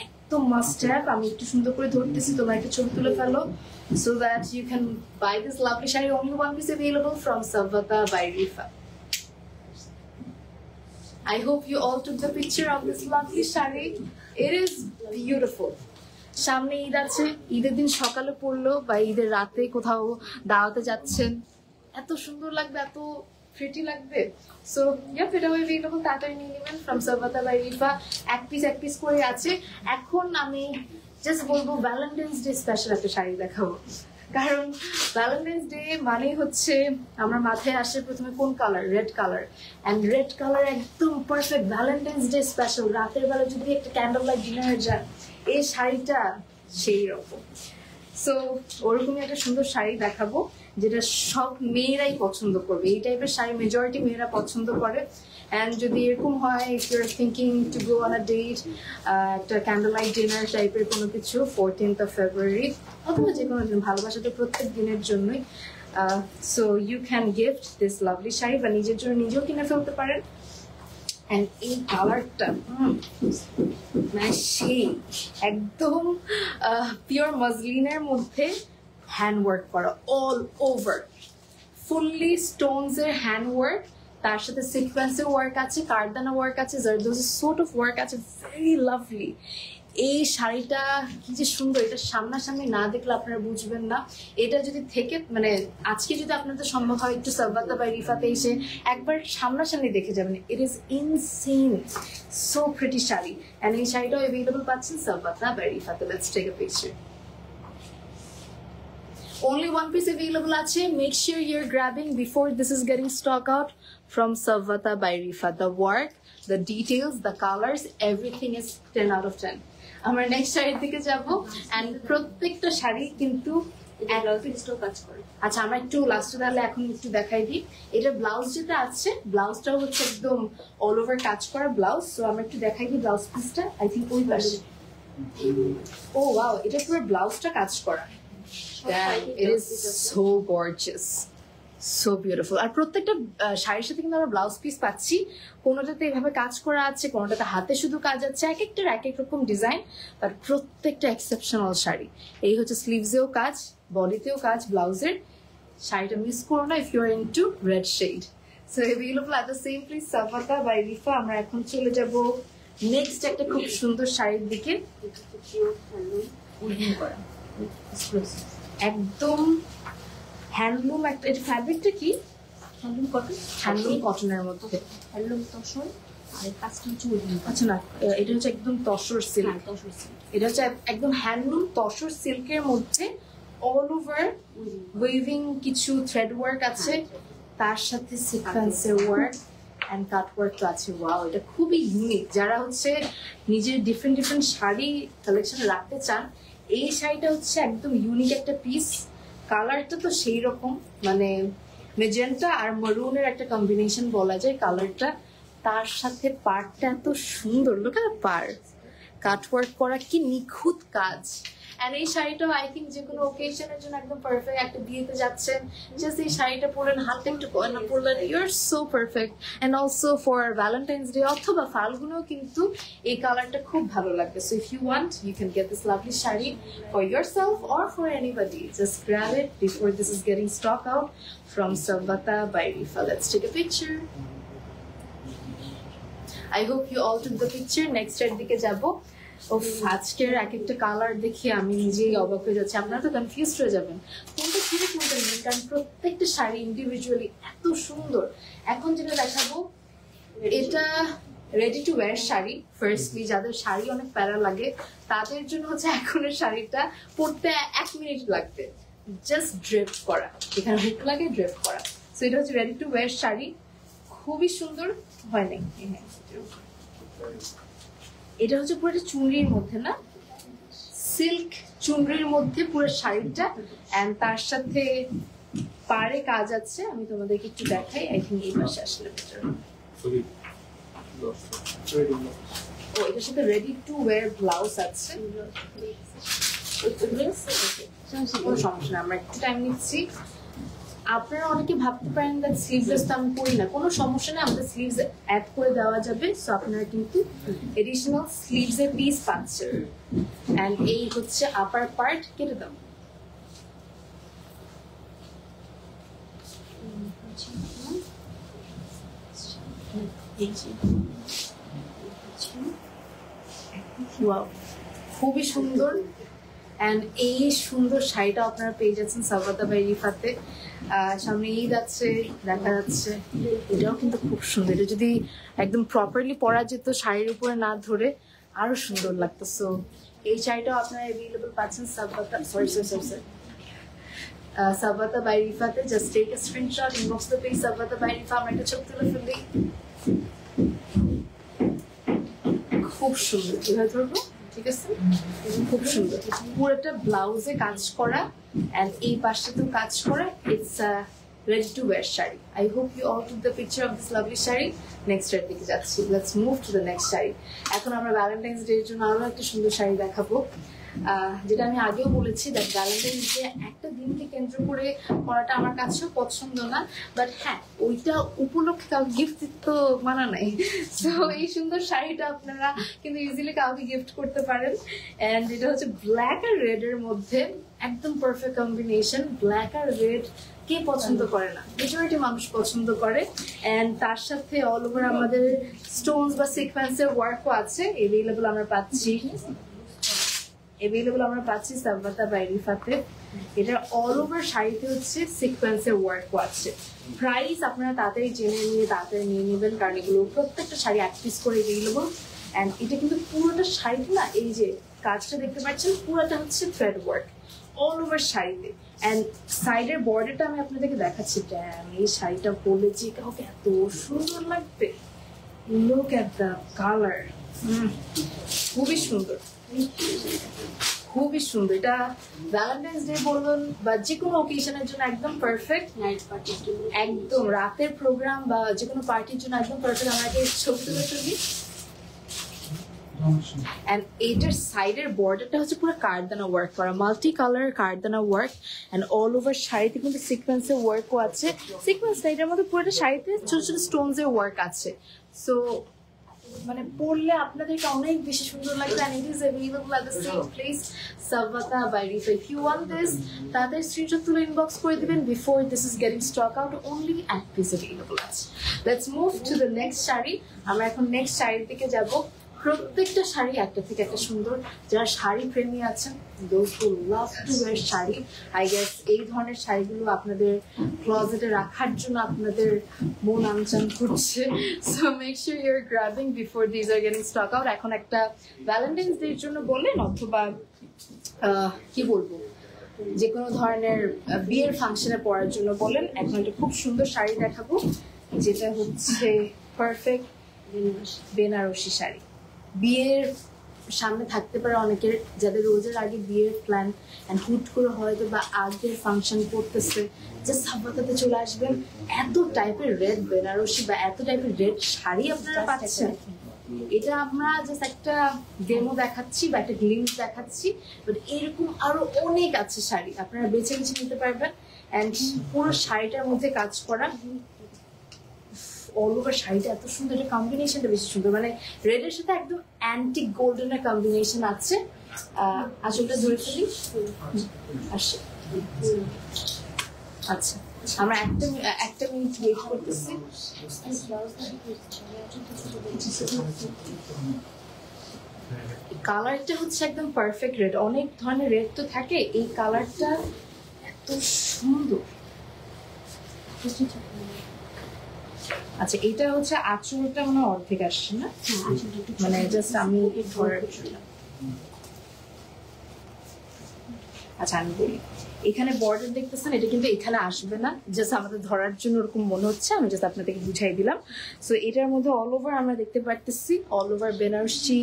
একদম মাস্ট হ্যাভ। আমি একটু সুন্দর করে ধরতেছি, তোমরা একটা ছবি তুলে ফেলো, so that you can buy this lovely sari. Only one piece available from Savata by Rifa. I hope you all took the picture of this lovely sari. It is beautiful. সামনে ঈদ আছে, ঈদের দিন সকালে পড়লো বা ঈদের রাতে কোথাও দাওয়াতে যাচ্ছেন, এত সুন্দর লাগবে, এত প্রিটি লাগবে। সো ইয়া, এটাও available, তাড়াতাড়ি নিয়ে নেবেন ফ্রম সাভাতা বাই রিফা। এক পিস করে আছে। এখন আমি জাস্ট বলবো ভ্যালেন্টাইন্স ডে স্পেশাল একটা শাড়ি দেখাবো, কারণ ভ্যালেন্টাইন্স ডে মানে হচ্ছে আমার মাথায় আসে প্রথমে কোন colour, red colour. And red colour একদম পারফেক্ট ভ্যালেন্টাইন্স ডে স্পেশাল। রাতের বেলা যদি একটা ক্যান্ডেল লাইট ডিনারে যায়, এই শাড়িটা সেই রকম। সো ওরকমই একটা সুন্দর শাড়ি দেখাবো যেটা সব মেয়েরাই পছন্দ করবে। এই টাইপের শাড়ি মেজরিটি মেয়েরা পছন্দ করে। অ্যান্ড যদি এরকম হয়, if you are thinking to go on a date, একটা ক্যান্ডেল লাইট ডিনার টাইপের কোনো কিছু 14th of February, অথবা যে কোনো দিন, ভালোবাসাটা প্রত্যেক দিনের জন্যই। So you can gift this lovely sari, বা নিজের জন্য নিজেও কিনে ফেলতে পারেন। অ্যান্ড এই কালারটা মানে সেই একদম পিওর মসলিনের মধ্যে হ্যান্ড ওয়ার্ক করা, অল ওভার ফুললি স্টোনস এর হ্যান্ড ওয়ার্ক, তার সাথে সিকোয়েন্সের ওয়ার্ক আছে, কারদানা ওয়ার্ক আছে, জারদোজি সোর্ট অফ ওয়ার্ক আছে, ভেরি লাভলি। এই শাড়িটা কি যে সুন্দর, এটা সামনাসামনি না দেখলে আপনারা বুঝবেন না। এটা যদি থেকে, মানে আজকে যদি আপনাদের সম্ভব হয় একটু সাভাতা বাই রিফাতে এসে একবার সামনাসামনি দেখে যাবেন, it is insane, so pretty sari. And এই শাড়িটাও অ্যাভেলেবল পাচ্ছেন সাভাতা বাই রিফাতে। Let's take a picture. Only one piece available আছে. Make sure you're grabbing before this is getting stock out from Savata by Rifa. The work, the details, the colors, everything is 10 out of 10. আমরা next শাড়ির দিকে যাব। And প্রত্যেকটা শাড়ি কিন্তু কাজ করে। আচ্ছা, আমরা একটু লাস্টে তাহলে এখন একটু দেখাই দিই। এটা ব্লাউজ যেটা আছে, ব্লাউজটাও হচ্ছে একদম অল ওভার কাজ করা ব্লাউজ। সো আমরা একটু দেখাই দিই ব্লাউজ পিসটা। আই থিঙ্ক ওই পাশে। ও ওয়াও, এটা পুরো ব্লাউজটা কাজ করা। It is so gorgeous, so beautiful. আর প্রত্যেকটা শাড়ির সাথে কিন্তু আমরা ব্লাউজ পিস পাচ্ছি। কোনোটাতে এভাবে কাজ করা আছে, কোনোটাতে হাতে শুধু কাজ আছে, এক একটার এক এক রকম ডিজাইন, বাট প্রত্যেকটা এক্সেপশনাল শাড়ি। এই হচ্ছে স্লিভসেও কাজ, বডিতেও কাজ ব্লাউজের। শাড়িটা মিস করো না if you are into red shade. So available at the same place Savata by Rifa. আমরা এখন চলে যাব নেক্সট একটা খুব সুন্দর শাড়ির দিকে। একদম হ্যান্ডলুম একটা, এটা ফ্যাব্রিকটা কি? হ্যান্ডলুম কটন, হ্যান্ডলুম কটনের মধ্যে, হ্যান্ডলুম তসর। আর কাজটা হচ্ছে, আচ্ছা না, এটা হচ্ছে একদম তসর সিল্ক। এটা হচ্ছে একদম হ্যান্ডলুম তসর সিল্কের মধ্যে অল ওভার ওয়েভিং কিছু থ্রেড ওয়ার্ক আছে, তার সাথে সিকোয়েন্সের ওয়ার্ক অ্যান্ড কাট ওয়ার্ক তো আছে। ওয়াও, এটা খুবই ইউনিক। যারা হচ্ছে নিজের ডিফারেন্ট ডিফারেন্ট শাড়ি কালেকশনে রাখতে চান, এই শাড়িটা হচ্ছে একদম ইউনিক একটা পিস। কালারটা তো সেই রকম, মানে মেজেন্টা আর মারুনের একটা কম্বিনেশন বলা যায় কালারটা। তার সাথে পার্টটা এত সুন্দর, লোক পার কাটওয়ার্ক করা, কি নিখুঁত কাজ। এন্ড এই শাড়িটা আই থিঙ্ক যে কোনো ওকেশনের জন্য একদম পারফেক্ট। একটা বিয়েতে যাচ্ছেন, জাস্ট এই শাড়িটা পরলেন, হাতে একটু গয়না পরলেন, you are so perfect. And also for Valentine's day অথবা ফাল্গুনেও কিন্তু এই কালারটা খুব ভালো লাগবে। So if you want, you can get this lovely sari for yourself or for anybody. Just grab it before this is getting stock out from Savvata by Rifa. Let's take a picture. I hope you all took the picture. Next এর দিকে যাব। আজকের এক একটা colour দেখে আমি নিজেই অবাক হয়ে যাচ্ছি। আপনারা তো কনফিউজড হয়ে যাবেন কোনটা ছেড়ে কোনটা নেই, কারণ প্রত্যেকটা শাড়ি ইন্ডিভিজুয়ালি এত সুন্দর। এখন যেটা দেখাবো এটা ready to wear sari. Firstly যাদের শাড়ি অনেক প্যারা লাগে তাদের জন্য হচ্ছে এখনের শাড়িটা পরতে 1 মিনিট লাগবে, জাস্ট ড্রেপ করা, এখানে হুক লাগে ড্রেপ করা। সো এটা হচ্ছে রেডি টু ওয়্যার শাড়ি, খুবই সুন্দর হয় নাই। এটা হচ্ছে পুরো চুনরির মধ্যে, না সিল্ক চুনরির মধ্যে পুরো শাড়িটা, এন্ড তার সাথে পাড়ে কাজ আছে। আমি তোমাদেরকে একটু দেখাই, আই থিঙ্ক এই পাশে আসলে বেটার। ও এটার সাথে রেডি টু ওয়্যার ব্লাউজ আছে, কোনো সমস্যা না, আমরা একটু টাইম নিচ্ছি। আপনারা অনেকে ভাবতে পারেন যে স্লিভলেস তো আমি পরি না, কোনো সমস্যা নেই, আমাদের স্লিভস অ্যাড করে দেওয়া যাবে। সো আপনারা কিন্তু এডিশনাল স্লিভস এর পিস পাচ্ছেন। এন্ড এই হচ্ছে আপার পার্ট, কেটে দাও। ওয়াও, খুবই সুন্দর। এন্ড এই সুন্দর শাড়িটা আপনারা পেয়ে যাচ্ছেন সাভাতা বাই রিফাতে। সামনে ঈদ আছে, দেখা যাচ্ছে এটাও কিন্তু খুব সুন্দর। এটা যদি একদম প্রপারলি পরা যেত শাড়ির উপরে না ধরে আরো সুন্দর লাগতো। সো এই শাড়িটাও আপনারা অ্যাভেলেবল পাচ্ছেন সাভাতা, সাভাতা বাই রিফাতে। Just take a screenshot, inbox the page Savata by Rifa. আমরা একটা ছবি তুলে ফেললেই, খুব সুন্দর। এভাবে ধরবো, ঠিক আছে, খুব সুন্দর। পুরোটা ব্লাউজে কাজ করা এন্ড এই পাশটাতেও কাজ করা। It's a ready to wear sari. I hope you all took the picture of this lovely sari. Next এর দিকে যাচ্ছি, let's move to the next sari. এখন আমরা ভ্যালেন্টাইন্স ডে এর জন্য আরো একটা সুন্দর শাড়ি দেখাবো, যেটা আমি আগেও বলেছি দ্যাট ভ্যালেন্টাইন্স ডে একটা দিনকে কেন্দ্র করে করাটা আমার কাছেও পছন্দ না, বাট হ্যাঁ ওইটা উপলক্ষে কাউকে গিফট তো মানা নাই। সো এই সুন্দর শাড়িটা আপনারা কিন্তু ইজিলি কাউকে গিফট করতে পারেন। এন্ড এটা হচ্ছে ব্ল্যাক আর রেড এর মধ্যে, একদম পারফেক্ট কম্বিনেশন। ব্ল্যাক আর রেড কে পছন্দ করে না, মেজরিটি মানুষ পছন্দ করে। এন্ড তার সাথে অল ওভার আমাদের স্টোনস বা সিকোয়েন্সের ওয়ার্কও আছে, অ্যাভেলেবল আমরা পাচ্ছি সাভাতা বাই রিফাতে। এটা অল ওভার শাড়িতে হচ্ছে সিকোয়েন্সের ওয়ার্কও আছে। প্রাইস আপনারা তাড়াতাড়ি জেনে নিয়ে তাড়াতাড়ি নিয়ে নেবেন, কারণ এগুলো প্রত্যেকটা শাড়ি 1 পিস করে অ্যাভেলেবল। এন্ড এটা কিন্তু পুরোটা শাড়িতে না, এই যে কাজটা দেখতে পাচ্ছেন পুরোটা হচ্ছে থ্রেড ওয়ার্ক অল ওভার শাড়িতে। এন্ড সাইডের বর্ডারটা আমি আপনাদেরকে দেখাচ্ছি। ড্যাম, এই শাড়িটা পরলে যে কাউকে এত সুন্দর লাগবে। লুক এট দ্য কালার, খুবই সুন্দর, খুবই সুন্দর। এটা ভ্যালেন্টাইন্স ডে বলুন বা যে কোনো অকেশনের জন্য একদম পারফেক্ট। নাইট পার্টির জন্য, একদম রাতের প্রোগ্রাম বা যে কোনো পার্টির জন্য একদম পারফেক্ট। আমরা ছবি তুলে ফেলি। এন্ড এইটার সাইডের বর্ডারটা হচ্ছে পুরো কারদানা ওয়ার্ক করা, মাল্টি কালার কারদানা ওয়ার্ক। এন্ড অল ওভার শাড়িতে কিন্তু সিকোয়েন্সের ওয়ার্কও আছে। সিকোয়েন্স না, এটার মধ্যে পুরোটা শাড়িতে ছোট ছোট স্টোনস এর ওয়ার্ক আছে। সো মানে পরলে আপনাদেরকে অনেক বেশি সুন্দর লাগবে। and it is available at the same place, Savvata by Rifa. If you want this, তাদের স্ক্রিনশট তুলে ইনবক্স করে দিবেন before this is getting stock out. Only at piece available আছে। Let's move to the next sari. আমরা এখন next শাড়ির দিকে যাব। প্রত্যেকটা শাড়ি একটা থেকে একটা সুন্দর। যারা শাড়ি প্রেমী আছেন, those who love to wear sari, I guess এই ধরনের শাড়িগুলো আপনাদের ক্লোজেটে রাখার জন্য আপনাদের মন আনচান করছে। So make sure you're grabbing before these are getting stock out. এখন একটা ভ্যালেন্টাইন্স ডে এর জন্য বলেন অথবা কি বলবো, যে কোনো ধরনের বিয়ের ফাংশনে পরার জন্য বলেন, এখন একটা খুব সুন্দর শাড়ি দেখাবো, যেটা হচ্ছে পারফেক্ট বেনারসি শাড়ি। বিয়ের সামনে থাকতে পারে অনেকের, যাদের রোজের আগে বিয়ের প্ল্যান এন্ড হুট করে হয়তো বা আগের ফাংশন করতেছে, জাস্ট সাভাতাতে চলে আসবেন। এত টাইপের রেড বেনারসি বা এত টাইপের রেড শাড়ি আপনারা পাচ্ছেন, এটা আমরা জাস্ট একটা ডেমো দেখাচ্ছি বা একটা গ্লিমস দেখাচ্ছি, বাট এরকম আরো অনেক আছে শাড়ি, আপনারা বেছে বেছে নিতে পারবেন। এন্ড পুরো শাড়িটার মধ্যে কাজ করা, অল ওভার শাড়িটা এত সুন্দর, এটা কম্বিনেশনটা বেশি সুন্দর, মানে রেডের সাথে একদম অ্যান্টিক গোল্ডেনের কম্বিনেশন আছে। আসলটা ধরে ফেলি আসে। আচ্ছা, আমরা একটা মিনিট ওয়েট করতেছি। কালারটা হচ্ছে একদম পারফেক্ট রেড, অনেক ধরনের রেড তো থাকে, এই কালারটা এত সুন্দর। আচ্ছা, এটা হচ্ছে আঁচলটা মানে অর্ধেক আসছে না, মানে জাস্ট আমি ধরার জন্য। আচ্ছা আমি বলি, এখানে বর্ডার দেখতেছেন, এটা কিন্তু এখানে আসবে না, জাস্ট আমাদের ধরার জন্য ওরকম মনে হচ্ছে, আমি জাস্ট আপনাদেরকে বুঝাই দিলাম। সো এটার মধ্যে অল ওভার আমরা দেখতে পারতেছি, অল ওভার বেনারসি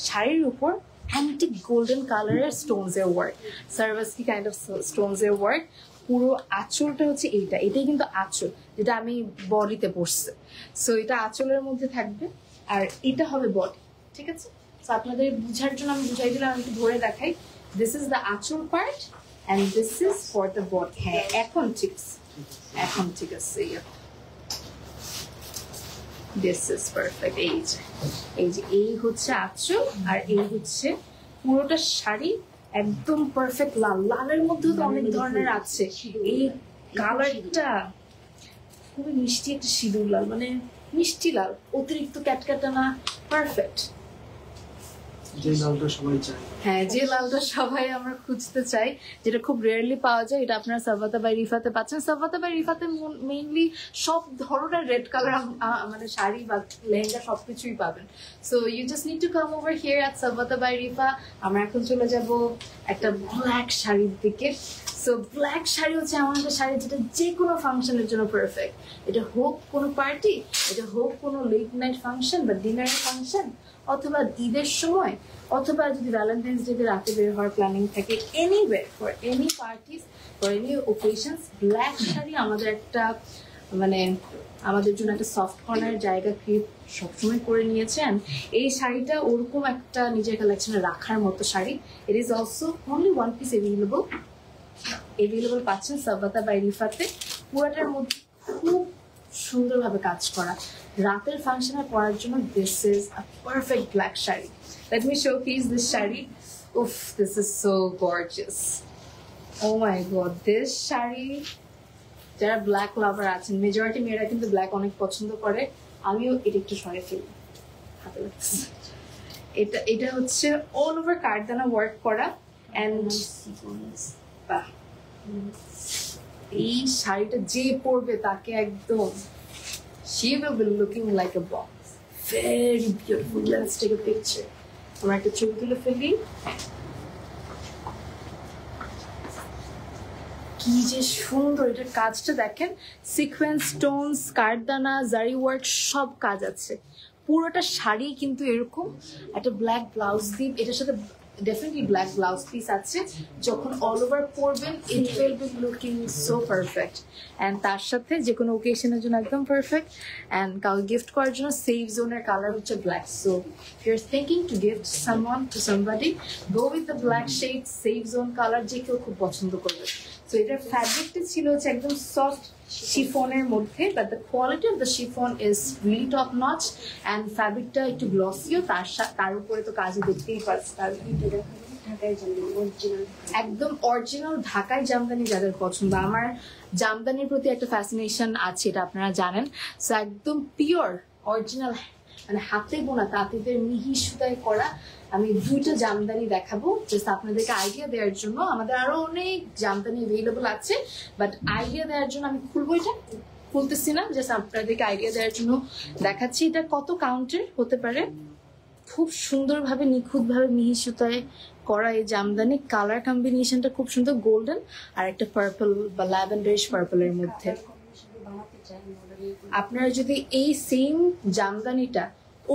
শাড়ির উপর অ্যান্টিক গোল্ডেন কালারের স্টোনস এর ওয়ার্ক, সার্ভাসকি কাইন্ড অফ স্টোনস এর ওয়ার্ক। পুরো আঁচলটা হচ্ছে এটাই কিন্তু আঁচল, যেটা আমি বডিতে পরছে। সো এটা আঁচলের মধ্যে থাকবে, আর এটা হবে বডি, ঠিক আছে? তো আপনাদের বুঝার জন্য আমি বুঝাই দিলাম, আমি একটু ধরে দেখাই। দিস ইজ দ্য আঁচল part and this is for the body. হ্যাঁ, এখন ঠিক আছে। This is perfect. এই হচ্ছে আঁচল, আর এই হচ্ছে পুরোটা শাড়ি একদম পারফেক্ট লাল। লালের মধ্যেও তো অনেক ধরনের আছে, এই কালারটা খুবই মিষ্টি একটা সিঁদুর লাল, মানে মিষ্টি লাল, অতিরিক্ত ক্যাটক্যাটা না, পারফেক্ট। যে লালটা সবাই চায়, হ্যাঁ, যে লালটা সবাই আমরা খুঁজতে চাই, যেটা খুব রেয়ারলি পাওয়া যায়, এটা আপনারা সাভাতা বাই রিফাতে পাচ্ছেন। সাভাতা বাই রিফাতে মেইনলি সব ধরনের রেড কালার মানে শাড়ি বা লেহেঙ্গা সবকিছুই পাবেন। So you just need to come over here at সাভাতা by Rifa. আমরা এখন চলে যাব একটা ব্ল্যাক শাড়ির দিকে। সো ব্ল্যাক শাড়ি হচ্ছে এমন একটা শাড়ি যেটা যে কোনো ফাংশনের জন্য পারফেক্ট। এটা হোক কোনো পার্টি, এটা হোক কোনো লেট নাইট ফাংশন বা ডিনারের ফাংশন, অথবা ঈদের সময়, অথবা যদি ভ্যালেন্টাইন্স ডে রাতে বের হওয়ার প্ল্যানিং থাকে, anyway for any parties, for any occasions, black sari আমাদের একটা মানে আমাদের জন্য একটা সফট কর্নার জায়গা ক্রিয়েট সবসময় করে নিয়েছেন। এই শাড়িটা ওরকম একটা নিজের কালেকশনে রাখার মতো sari. It is also only one piece available পাচ্ছেন সাভাতা বাই রিফাতে। পুরাটার মধ্যে খুব সুন্দরভাবে কাজ করা, রাতের ফাংশনে পরার জন্য this is a perfect black sari. Let me showcase this sari. Oof, this is so gorgeous. Oh my god, this sari, যারা ব্ল্যাক লাভার আছেন, মেজরিটি মেয়েরা কিন্তু ব্ল্যাক অনেক পছন্দ করে, আমিও এটা একটু সরে ফেলি, হাতে লাগছে। এটা হচ্ছে অল ওভার কারদানা ওয়ার্ক করা, এন্ড এই শাড়িটা যে পরবে তাকে একদম she will be looking like a box. Very beautiful. Let's take a picture. আমরা একটা ছবি তুলে ফেলি। কি যে সুন্দর, এটার কাজটা দেখেন, সিকোয়েন্স, স্টোনস, কারদানা, জারি ওয়ার্ক সব কাজ আছে। পুরোটা শাড়ি কিন্তু এরকম একটা ব্ল্যাক ব্লাউজ দিয়ে, এটার সাথে ডেফিনেটলি ব্ল্যাক ব্লাউজ পিস আছে। যখন অল ওভার পরবেন, it will be looking so perfect. And তার সাথে যে কোনো ওকেশনের জন্য একদম পারফেক্ট। অ্যান্ড কাউকে গিফট করার জন্য সেফ জোনের কালার হচ্ছে black. So if you are thinking to gift someone to somebody, go with the black shade, safe zone colour, যে কেউ খুব পছন্দ করবে। সো এটার ফ্যাব্রিকটা ছিল হচ্ছে একদম সফট শিফনের মধ্যে, but the quality of the chiffon is really top notch, and ফ্যাব্রিকটা একটু গ্লসিও, তার উপরে তো কাজে দেখতেই পাচ্ছি। একদম অরিজিনাল ঢাকাই জামদানি যাদের পছন্দ, আমার জামদানির প্রতি একটা ফ্যাসিনেশন আছে, এটা আপনারা জানেন। সো একদম পিওর অরিজিনাল, মানে হাতে বোনা তাঁতিদের মিহি সুতায় করা। আমি দুইটা জামদানি দেখাবো জাস্ট আপনাদেরকে আইডিয়া দেওয়ার জন্য। আমাদের আরো অনেক জামদানি অ্যাভেলেবল আছে, বাট আইডিয়া দেওয়ার জন্য আমি খুলবো, এটা খুলতেছি না, জাস্ট আপনাদেরকে আইডিয়া দেওয়ার জন্য দেখাচ্ছি। এটা কত কাউন্টের হতে পারে, খুব সুন্দরভাবে নিখুঁতভাবে মিহি সুতায় করা এই জামদানি। কালার কম্বিনেশনটা খুব সুন্দর, গোল্ডেন আর একটা পার্পল বা ল্যাভেন্ডারিশ পার্পলের মধ্যে। আপনারা যদি এই সেম জামদানিটা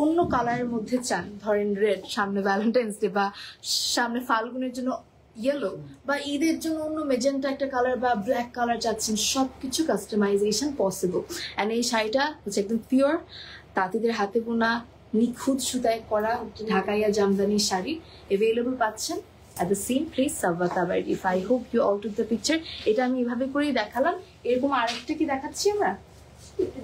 অন্য কালারের মধ্যে চান, ধরেন রেড, সামনে ভ্যালেন্টাইন্স ডে বা সামনে ফাল্গুনের জন্য ইয়েলো, বা ঈদের জন্য অন্য মেজেন্টা একটা কালার বা ব্ল্যাক কালার চাচ্ছেন, সবকিছু কাস্টমাইজেশন পসিবল। অ্যান্ড এই শাড়িটা হচ্ছে একদম পিওর তাঁতিদের হাতে বোনা, নিখুঁত সুতায় করা ঢাকাইয়া জামদানি শাড়ি অ্যাভেলেবল পাচ্ছেন at the same place Savvata by Rifa. I hope you all took the picture. এটা আমি এভাবে করেই দেখালাম। এরকম আরেকটা কি দেখাচ্ছি আমরা?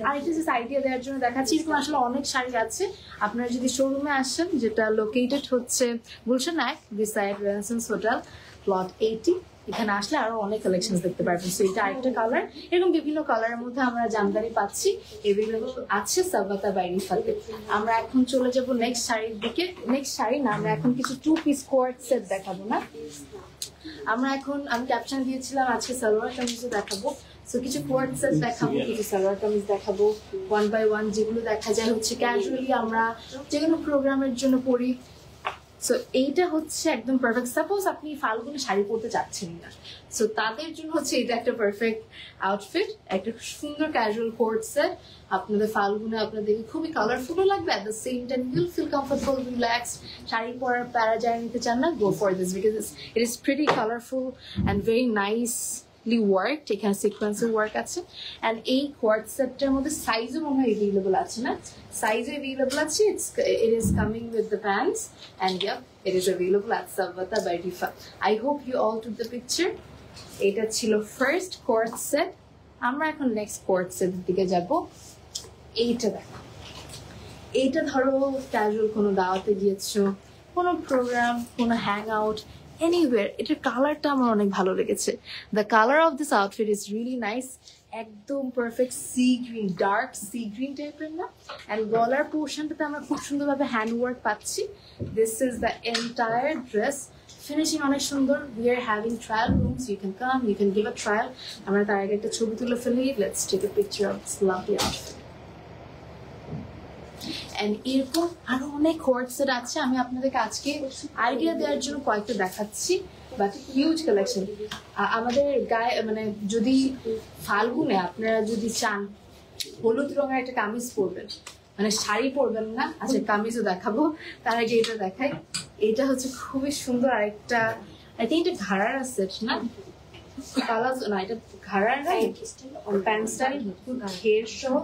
আরেকটা জাস্ট আইডিয়া দেওয়ার জন্য দেখাচ্ছি। এরকম আসলে অনেক শাড়ি আছে। আপনারা যদি শোরুমে আসেন, যেটা লোকেটেড হচ্ছে গুলশান এক বিসাইড রেনেসান্স হোটেল প্লট 80, এখানে আসলে আরো অনেক কালেকশন দেখতে পারবেন। সো এটা আরেকটা কালার, এরকম বিভিন্ন কালারের মধ্যে আমরা জামদানি পাচ্ছি, এভেলেবল আছে সাভাতা বাই রিফাতে। আমরা এখন চলে যাব নেক্সট শাড়ির দিকে। নেক্সট শাড়ি না, আমরা এখন কিছু 2 পিস কোয়ার্ট সেট দেখাবো না। আমরা এখন, আমি ক্যাপশন দিয়েছিলাম আজকে সালোয়ার কামিজও দেখাবো। সো কিছু কোয়ার্ট সেট দেখাবো, কিছু সালোয়ার কামিজ দেখাবো 1 by 1, যেগুলো দেখা যায় হচ্ছে ক্যাজুয়ালি আমরা যে কোনো প্রোগ্রামের জন্য পরি। সো এইটা হচ্ছে একদম পারফেক্ট। সাপোজ আপনি ফাল্গুনে শাড়ি পরতে চাচ্ছেন না, সো তাদের জন্য হচ্ছে এটা একটা পারফেক্ট আউটফিট, একটা সুন্দর ক্যাজুয়াল কোট সেট। আপনাদের ফাল্গুনে আপনাদেরকে খুবই কালারফুলও লাগবে, at the same time you'll feel comfortable, relaxed. শাড়ি পরার প্যারা যারা নিতে চান না, go for this because it is pretty colourful and very nicely worked. এখানে সিকোয়েন্সের ওয়ার্ক আছে। অ্যান্ড এই কোয়ার্ট সেটটার মধ্যে সাইজও মনে হয় অ্যাভেলেবল আছে না? Size available আছে. It is coming with the pants, and yep, it is available at Savvata by Rifa. I hope you all took the picture. এটা ছিল ফার্স্ট কোয়ার্ট সেট। আমরা এখন নেক্সট কোয়ার্ট সেটের দিকে যাব। এইটা দেখো, এইটা ধরো ক্যাজুয়াল কোনো দাওয়াতে গিয়েছো, কোনো প্রোগ্রাম, কোনো হ্যাং আউট, এনিওয়ার, এটার কালারটা আমার অনেক ভালো লেগেছে। The colour of this outfit is really nice, একদম perfect sea green, dark sea green টাইপের না। অ্যান্ড গলার পোর্শনটাতে আমরা খুব সুন্দরভাবে হ্যান্ড ওয়ার্ক পাচ্ছি। This is the entire dress. Finishing অনেক সুন্দর। We are having trial rooms, you can come, you can give a trial. আমরা তার আগে একটা ছবি তুলে ফেলি। Let's take a picture of this lovely outfit. And এরকম আরো অনেক কোয়ার্ট সেট আছে, আমি আপনাদেরকে আজকে আইডিয়া দেওয়ার জন্য কয়েকটা দেখাচ্ছি, বাট হিউজ কালেকশন। আমাদের গায়ে মানে যদি ফাল্গুনে আপনারা যদি চান হলুদ রঙের একটা কামিজ পরবেন, মানে শাড়ি পরবেন না, আচ্ছা কামিজও দেখাবো, তার আগে এটা দেখাই। এটা হচ্ছে খুবই সুন্দর আরেকটা, আই থিঙ্ক এটা ঘাড়ার সেট না, কালার না, এটা ঘাড়ারা প্যান্ট স্টাইল ঘের সহ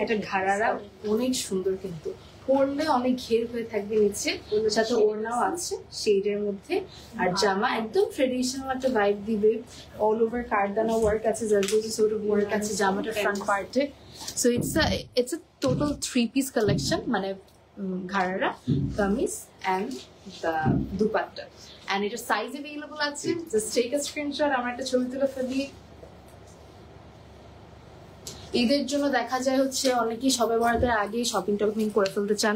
একটা ঘাড়ারা, অনেক সুন্দর কিন্তু পরলে অনেক ঘের হয়ে থাকবে নিচে, সাথে ওড়নাও আছে শেডের মধ্যে। আর জামা একদম ট্রেডিশনাল একটা ভাইব দিবে, অল ওভার কারদানা ওয়ার্ক আছে, জারদোজি সরু ওয়ার্ক আছে জামাটার ফ্রন্ট পার্টে। So it's a total 3 piece collection, মানে ঘাড়ারা, kameez and the dupatta. And এটার সাইজ অ্যাভেলেবল আছে, জাস্ট টেক আ স্ক্রিনশট, আমরা একটা ছবি তুলে ফেলি। ঈদের জন্য দেখা যায় হচ্ছে অনেকেই সবে বরাতের আগে শপিং টপিং করে ফেলতে চান,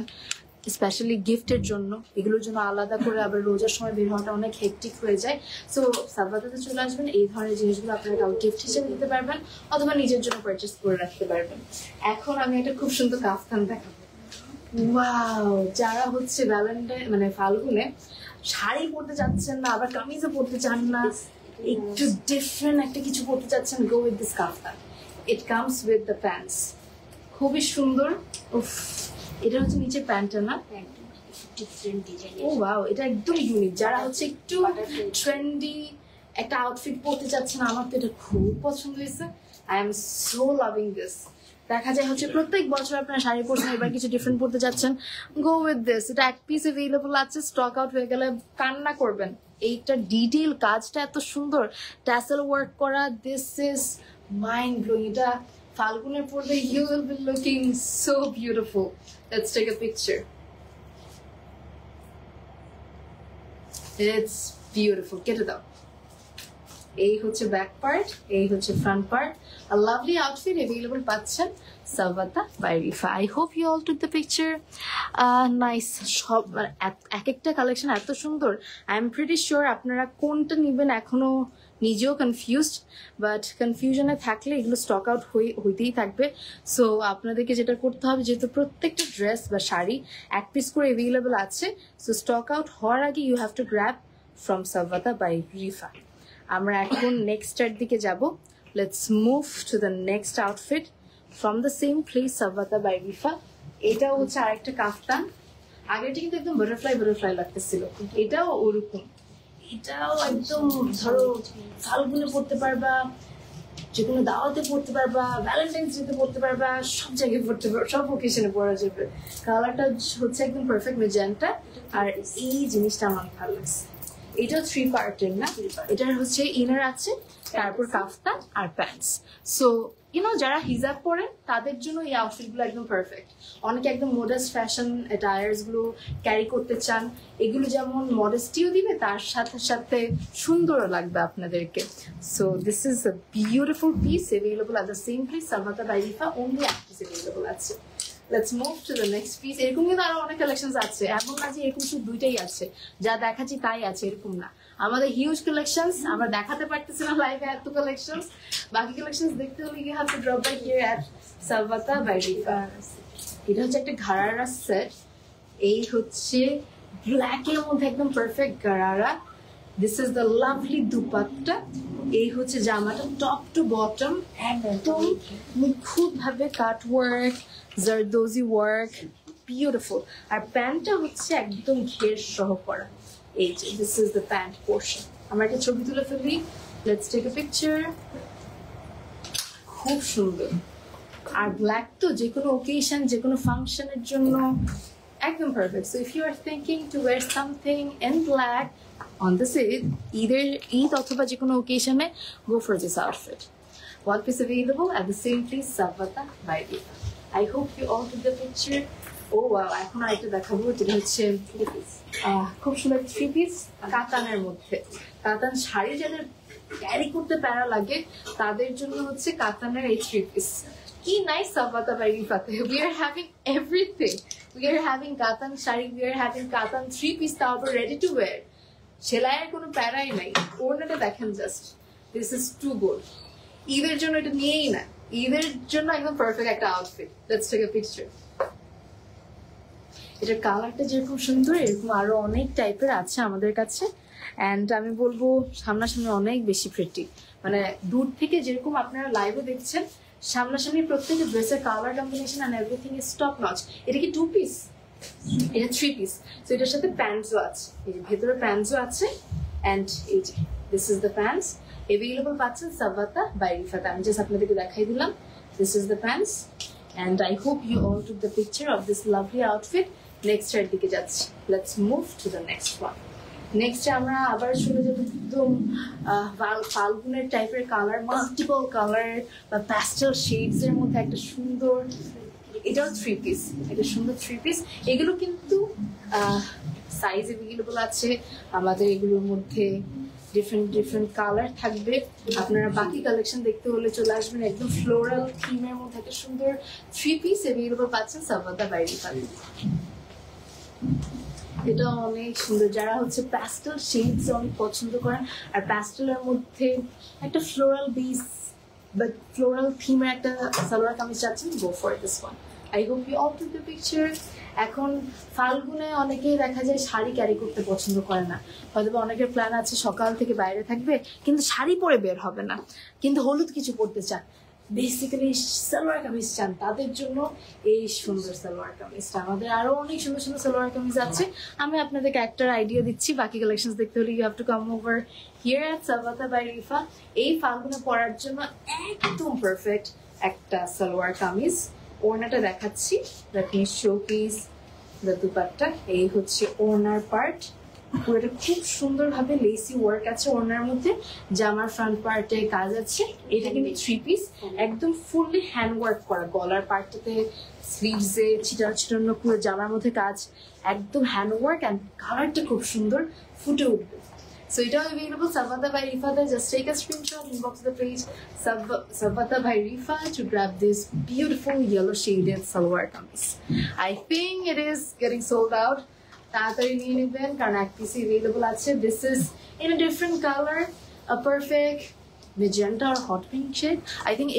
স্পেশালি গিফটের জন্য। এগুলোর জন্য আলাদা করে আবার রোজার সময় বের হওয়াটা অনেক হেক্টিক হয়ে যায়। সো সাভাতাতে চলে আসবেন, এই ধরনের জিনিসগুলো আপনারা কাউকে গিফট হিসেবে দিতে পারবেন অথবা নিজের জন্য পারচেস করে রাখতে পারবেন। এখন আমি একটা খুব সুন্দর কাফতান দেখাবো। ওয়াও, যারা হচ্ছে ভ্যালেন্টাইন মানে ফাল্গুনে শাড়ি পরতে চাচ্ছেন না, আবার কামিজও পরতে চান না, একটু ডিফারেন্ট একটা কিছু পরতে চাচ্ছেন, go with this kaftan. It comes with the pants, খুবই সুন্দর। উফ, এটা হচ্ছে নিচে প্যান্টটা না, ও ওয়াও, এটা একদম ইউনিক। যারা হচ্ছে একটু ট্রেন্ডি একটা আউটফিট পরতে চাচ্ছেন, আমার তো এটা খুব পছন্দ হয়েছে। I am so loving this. দেখা যায় হচ্ছে প্রত্যেক বছর আপনারা শাড়ি পরছেন, এবার কিছু ডিফারেন্ট পরতে যাচ্ছেন, গো উইথ দিস। এটা এক পিস অ্যাভেলেবল আছে, স্টক আউট হয়ে গেলে কান্না করবেন। এইটা ডিটেইল কাজটা এত সুন্দর, ট্যাসেল ওয়ার্ক করা, দিস ইজ মাইন্ড ব্লোয়িং। এটা ফাল্গুনের পরলে you will be looking so beautiful. Let's take a picture. It's beautiful. কেটে দাও। এই হচ্ছে ব্যাক পার্ট, এই হচ্ছে front part. A lovely outfit available পাচ্ছেন Savvata by Rifa. I hope you all took the picture. Nice. সব এক একটা কালেকশন এত সুন্দর। I am pretty sure আপনারা কোনটা নেবেন এখনো নিজেও কনফিউজড, বাট কনফিউশনে থাকলে এগুলো স্টক আউট হইতেই থাকবে। সো আপনাদেরকে যেটা করতে হবে, যেহেতু প্রত্যেকটা ড্রেস বা শাড়ি এক পিস করে অ্যাভেলেবল আছে, সো স্টক আউট হওয়ার আগে you have to grab from Savvata by Rifa. আমরা এখন নেক্সটের দিকে যাব। Let's move to the next outfit from the same place, Savvata by Rifa. এটাও হচ্ছে আরেকটা কাফতান। আগেরটা কিন্তু একদম বাটারফ্লাই লাগতেছিল, এটাও ওরকম। এটাও একদম ধরো ফাল্গুনে পড়তে পারবা, যে কোনো দাওয়াতে পড়তে পারবা, ভ্যালেন্টাইন্স ডেতে পড়তে পারবা, সব জায়গায় পড়তে পারবা, সব ওকেশনে পরা যাবে। কালারটা হচ্ছে একদম পারফেক্ট মেজেন্টা। আর এই জিনিসটা আমার ভালো লাগছে, এটা 3 পার্টের না, এটার হচ্ছে ইনার আছে, তারপর কাফতান আর প্যান্টস। সো যারা হিজাব পরেন তাদের জন্য এই আউটফিট গুলো একদম পারফেক্ট। অনেকে একদম মডার্ন ফ্যাশন অ্যাটায়ার্স গুলো ক্যারি করতে চান, এগুলো যেমন মডেস্টিও দিবে তার সাথে সাথে সুন্দরও লাগবে আপনাদেরকে। So this is a beautiful piece available at the same place, সালমাতা বাই রিফা, অনলি এক পিস অ্যাভেলেবল আছে। Let's move to the next piece. এরকম কিন্তু আরো অনেক কালেকশন আছে, এমন না যে এরকম শুধু দুইটাই আছে, যা দেখাচ্ছি তাই আছে এরকম না। আমাদের হিউজ কালেকশনস, আমরা দেখাতে পারতেছি না লাইভে এত কালেকশনস। বাকি কালেকশনস দেখতে হলে you have to drop by here at সালমাতা বাই রিফা। এটা হচ্ছে একটা ঘাড়ারা সেট, এই হচ্ছে ব্ল্যাক এর মধ্যে একদম perfect gharara. This is the lovely dupatta, এই হচ্ছে জামাটা টপ টু বটম একদম নিখুঁত ভাবে cut work, zardozi work, beautiful. আর প্যান্টটা হচ্ছে একদম ঘের সহ করা। এই যে this is the pant portion. আমরা একটা ছবি তুলে ফেলি, লেটস টেক আ পিকচার। খুব সুন্দর। আর ব্ল্যাক তো যে কোনো ওকেশন, যে কোনো ফাংশনের জন্য একদম perfect. So if you are thinking to wear something in black on this Eid অথবা যে কোনো ওকেশনে, go for this outfit. One piece available at the same place, Sabbata by Rifa. I hope you all took the picture. Oh wow, এখন আরেকটা দেখাবো, যেটা হচ্ছে খুব সুন্দর 3 পিস কাতানের মধ্যে। কাতান শাড়ি যাদের ক্যারি করতে প্যারা লাগে তাদের জন্য হচ্ছে কাতানের এই 3 পিস। কি নাইস সাব্বাতা বাই রিফাতে, we are having everything. We are having কাতান শাড়ি, we are having কাতান 3 পিস, তারপর ready to wear। সেলাইয়ের কোনো প্যারাই নাই, ওড়নাটা দেখেন just, this is too good. ঈদের জন্য এটা নিয়েই না, ঈদের জন্য একদম পারফেক্ট একটা outfit. Let's take a picture. এটার কালারটা যেরকম সুন্দর, এরকম আরো অনেক টাইপের আছে আমাদের কাছে। অ্যান্ড আমি বলবো সামনাসামনি অনেক বেশি প্রিটি, মানে দূর থেকে যেরকম আপনারা লাইভে দেখছেন, সামনাসামনি প্রত্যেকটা ড্রেসের colour combination and everything is top notch. এটা কি 2 পিস? এটা 3 পিস। তো এটার সাথে প্যান্টসও আছে, এই যে ভেতরে প্যান্টসও আছে। অ্যান্ড এই যে this is the pants available পাচ্ছেন সাব্বাতা বাই রিফাতে। আমি জাস্ট আপনাদেরকে দেখাই দিলাম, this is the pants. And I hope you all took the picture of this lovely outfit. Next এর দিকে যাচ্ছি, let's move to the next one. Next আমরা আবার শুনে যাবো একদম ফাল্গুনের টাইপের কালার, মাল্টিপল কালার বা প্যাস্টেল শেডস এর মধ্যে একটা সুন্দর, এটাও 3 পিস, এটা সুন্দর 3 পিস। এগুলো কিন্তু সাইজ এভেলেবল আছে আমাদের, এগুলোর মধ্যে ডিফারেন্ট কালার থাকবে। আপনারা বাকি কালেকশন দেখতে হলে চলে আসবেন। একদম ফ্লোরাল থিমের মধ্যে একটা সুন্দর 3 পিস এভেলেবল পাচ্ছেন সাব্বাতা বাই রিফাতে। এটা অনেক সুন্দর, যারা হচ্ছে প্যাস্টেল শেডস অনেক পছন্দ করেন আর প্যাস্টেলের মধ্যে একটা ফ্লোরাল বেস বা ফ্লোরাল থিমের একটা সালোয়ার কামিজ চাচ্ছেন, go for this one. I hope you all took the picture. এখন ফাল্গুনে অনেকেই দেখা যায় শাড়ি ক্যারি করতে পছন্দ করে না, হয়তো অনেকের প্ল্যান আছে সকাল থেকে বাইরে থাকবে কিন্তু শাড়ি পরে বের হবে না, কিন্তু হলুদ কিছু পরতে চান, বেসিক্যালি সালোয়ার কামিজ চান, তাদের জন্য এই সুন্দর সালোয়ার কামিজটা। আমাদের আরো অনেক সুন্দর সুন্দর সালোয়ার কামিজ আছে, আমি আপনাদেরকে একটা আইডিয়া দিচ্ছি। বাকি কালেকশন দেখতে হলে you have to come over here at সাব্বাতা বাই রিফা। এই ফাল্গুনে পরার জন্য একদম পারফেক্ট একটা সালোয়ার কামিজ। ওড়নাটা দেখাচ্ছি, that means showpiece the dupatta. এই হচ্ছে ওড়নার পার্ট, পুরোটা খুব সুন্দরভাবে লেসি ওয়ার্ক আছে ওড়নার মধ্যে, জামার ফ্রন্ট পার্টে কাজ আছে। এটা কিন্তু 3 পিস, একদম ফুললি হ্যান্ড ওয়ার্ক করা, গলার পার্টটাতে স্লিভসে ছিটানো পুরো জামার মধ্যে কাজ, একদম হ্যান্ড ওয়ার্ক। অ্যান্ড কালারটা খুব সুন্দর, ফুটে উঠবে। So it is available Sabbata by Rifa. Just take a screenshot, inbox the page Sabbata by Rifa to grab this beautiful yellow shaded salwar kameez. I think it is getting sold out. তাড়াতাড়ি নিয়ে নেবেন কারণ এক piece available আছে। This is in a different color, a perfect magenta or hot pink shade. I think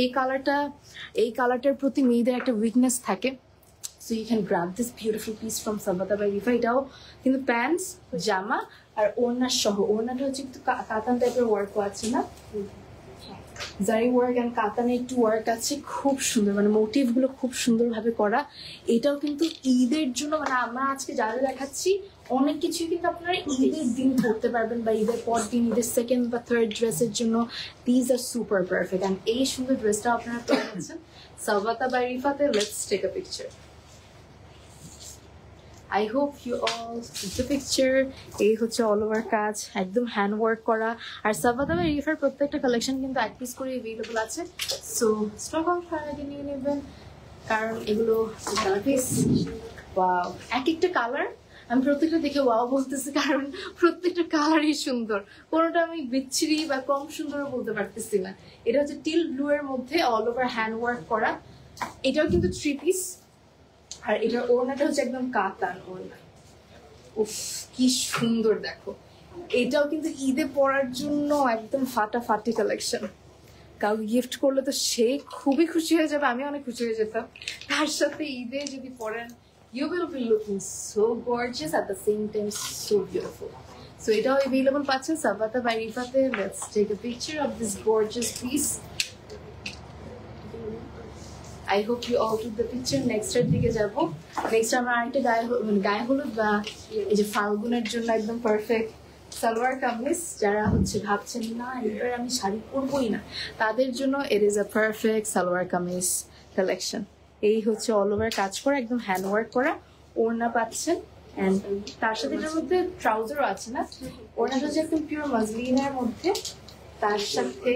এই কালারটার প্রতি মেয়েদের একটা উইকনেস থাকে। So you can grab this beautiful piece from Sabbata by Rifa. এটাও কিন্তু প্যান্টস, জামা আর ওড়না সহ। ওড়নাটা হচ্ছে একটু কাতান টাইপের ওয়ার্ক আছে না, জারি ওয়ার্ক এন্ড কাতানে একটু ওয়ার্ক আছে, খুব সুন্দর, মানে মোটিভ গুলো খুব সুন্দর ভাবে করা। এটাও কিন্তু ঈদের জন্য, মানে আমরা আজকে যারা দেখাচ্ছি অনেক কিছুই কিন্তু আপনারা ঈদের দিন পড়তে পারবেন বা ঈদের পর দিন ঈদের সেকেন্ড বা থার্ড ড্রেসের জন্য these are super perfect. And এই সুন্দর ড্রেসটা আপনারা পেয়ে যাচ্ছেন সাভাতা বাই রিফাতে। Let's take a picture. I hope you all see the picture. এই হচ্ছে অল ওভার কাজ, একদম হ্যান্ড ওয়ার্ক করা। আর সাভাতা বাই রিফার প্রত্যেকটা কালেকশন কিন্তু এক পিস করে অ্যাভেলেবল আছে। সো স্টক আউট করার আগে নিয়ে নেবেন, কারণ এগুলো কালার পিস। ওয়াও, এক একটা কালার আমি প্রত্যেকটা দেখে ওয়াও বলতেছি, কারণ প্রত্যেকটা কালারই সুন্দর। কোনোটা আমি বিচ্ছিরি বা কম সুন্দর বলতে পারতেছি না। এটা হচ্ছে টিল ব্লু এর মধ্যে অল ওভার হ্যান্ড ওয়ার্ক করা। এটাও কিন্তু 3 পিস। আর এটার ওড়নাটা হচ্ছে একদম কাতান ওড়না। উফ, কি সুন্দর দেখো। এটাও কিন্তু ঈদে পরার জন্য একদম ফাটাফাটি কালেকশন। কাউকে গিফট করলে তো সে খুবই খুশি হয়ে যাবে, আমি অনেক খুশি হয়ে যেতাম। তার সাথে ঈদে যদি পরেন, you will be looking so gorgeous at the same time so beautiful. So এটাও available পাচ্ছেন সাভাতা by রিফাতে। Let's take a picture of this gorgeous piece. I hope you all took the picture. Next এর দিকে যাব। Next আমরা আরেকটা গায়ে হলুদ বা এই যে ফাল্গুনের জন্য একদম পারফেক্ট সালোয়ার কামিজ। যারা হচ্ছে ভাবছেন না এবার আমি শাড়ি পরবই না, তাদের জন্য it is a perfect salwar kameez collection. এই হচ্ছে অল ওভার কাজ করা, একদম হ্যান্ড ওয়ার্ক করা। ওড়না পাচ্ছেন এন্ড তার সাথে এটার মধ্যে ট্রাউজারও আছে না। ওড়নাটা হচ্ছে একদম পিওর মাসলিনের মধ্যে, তার সাথে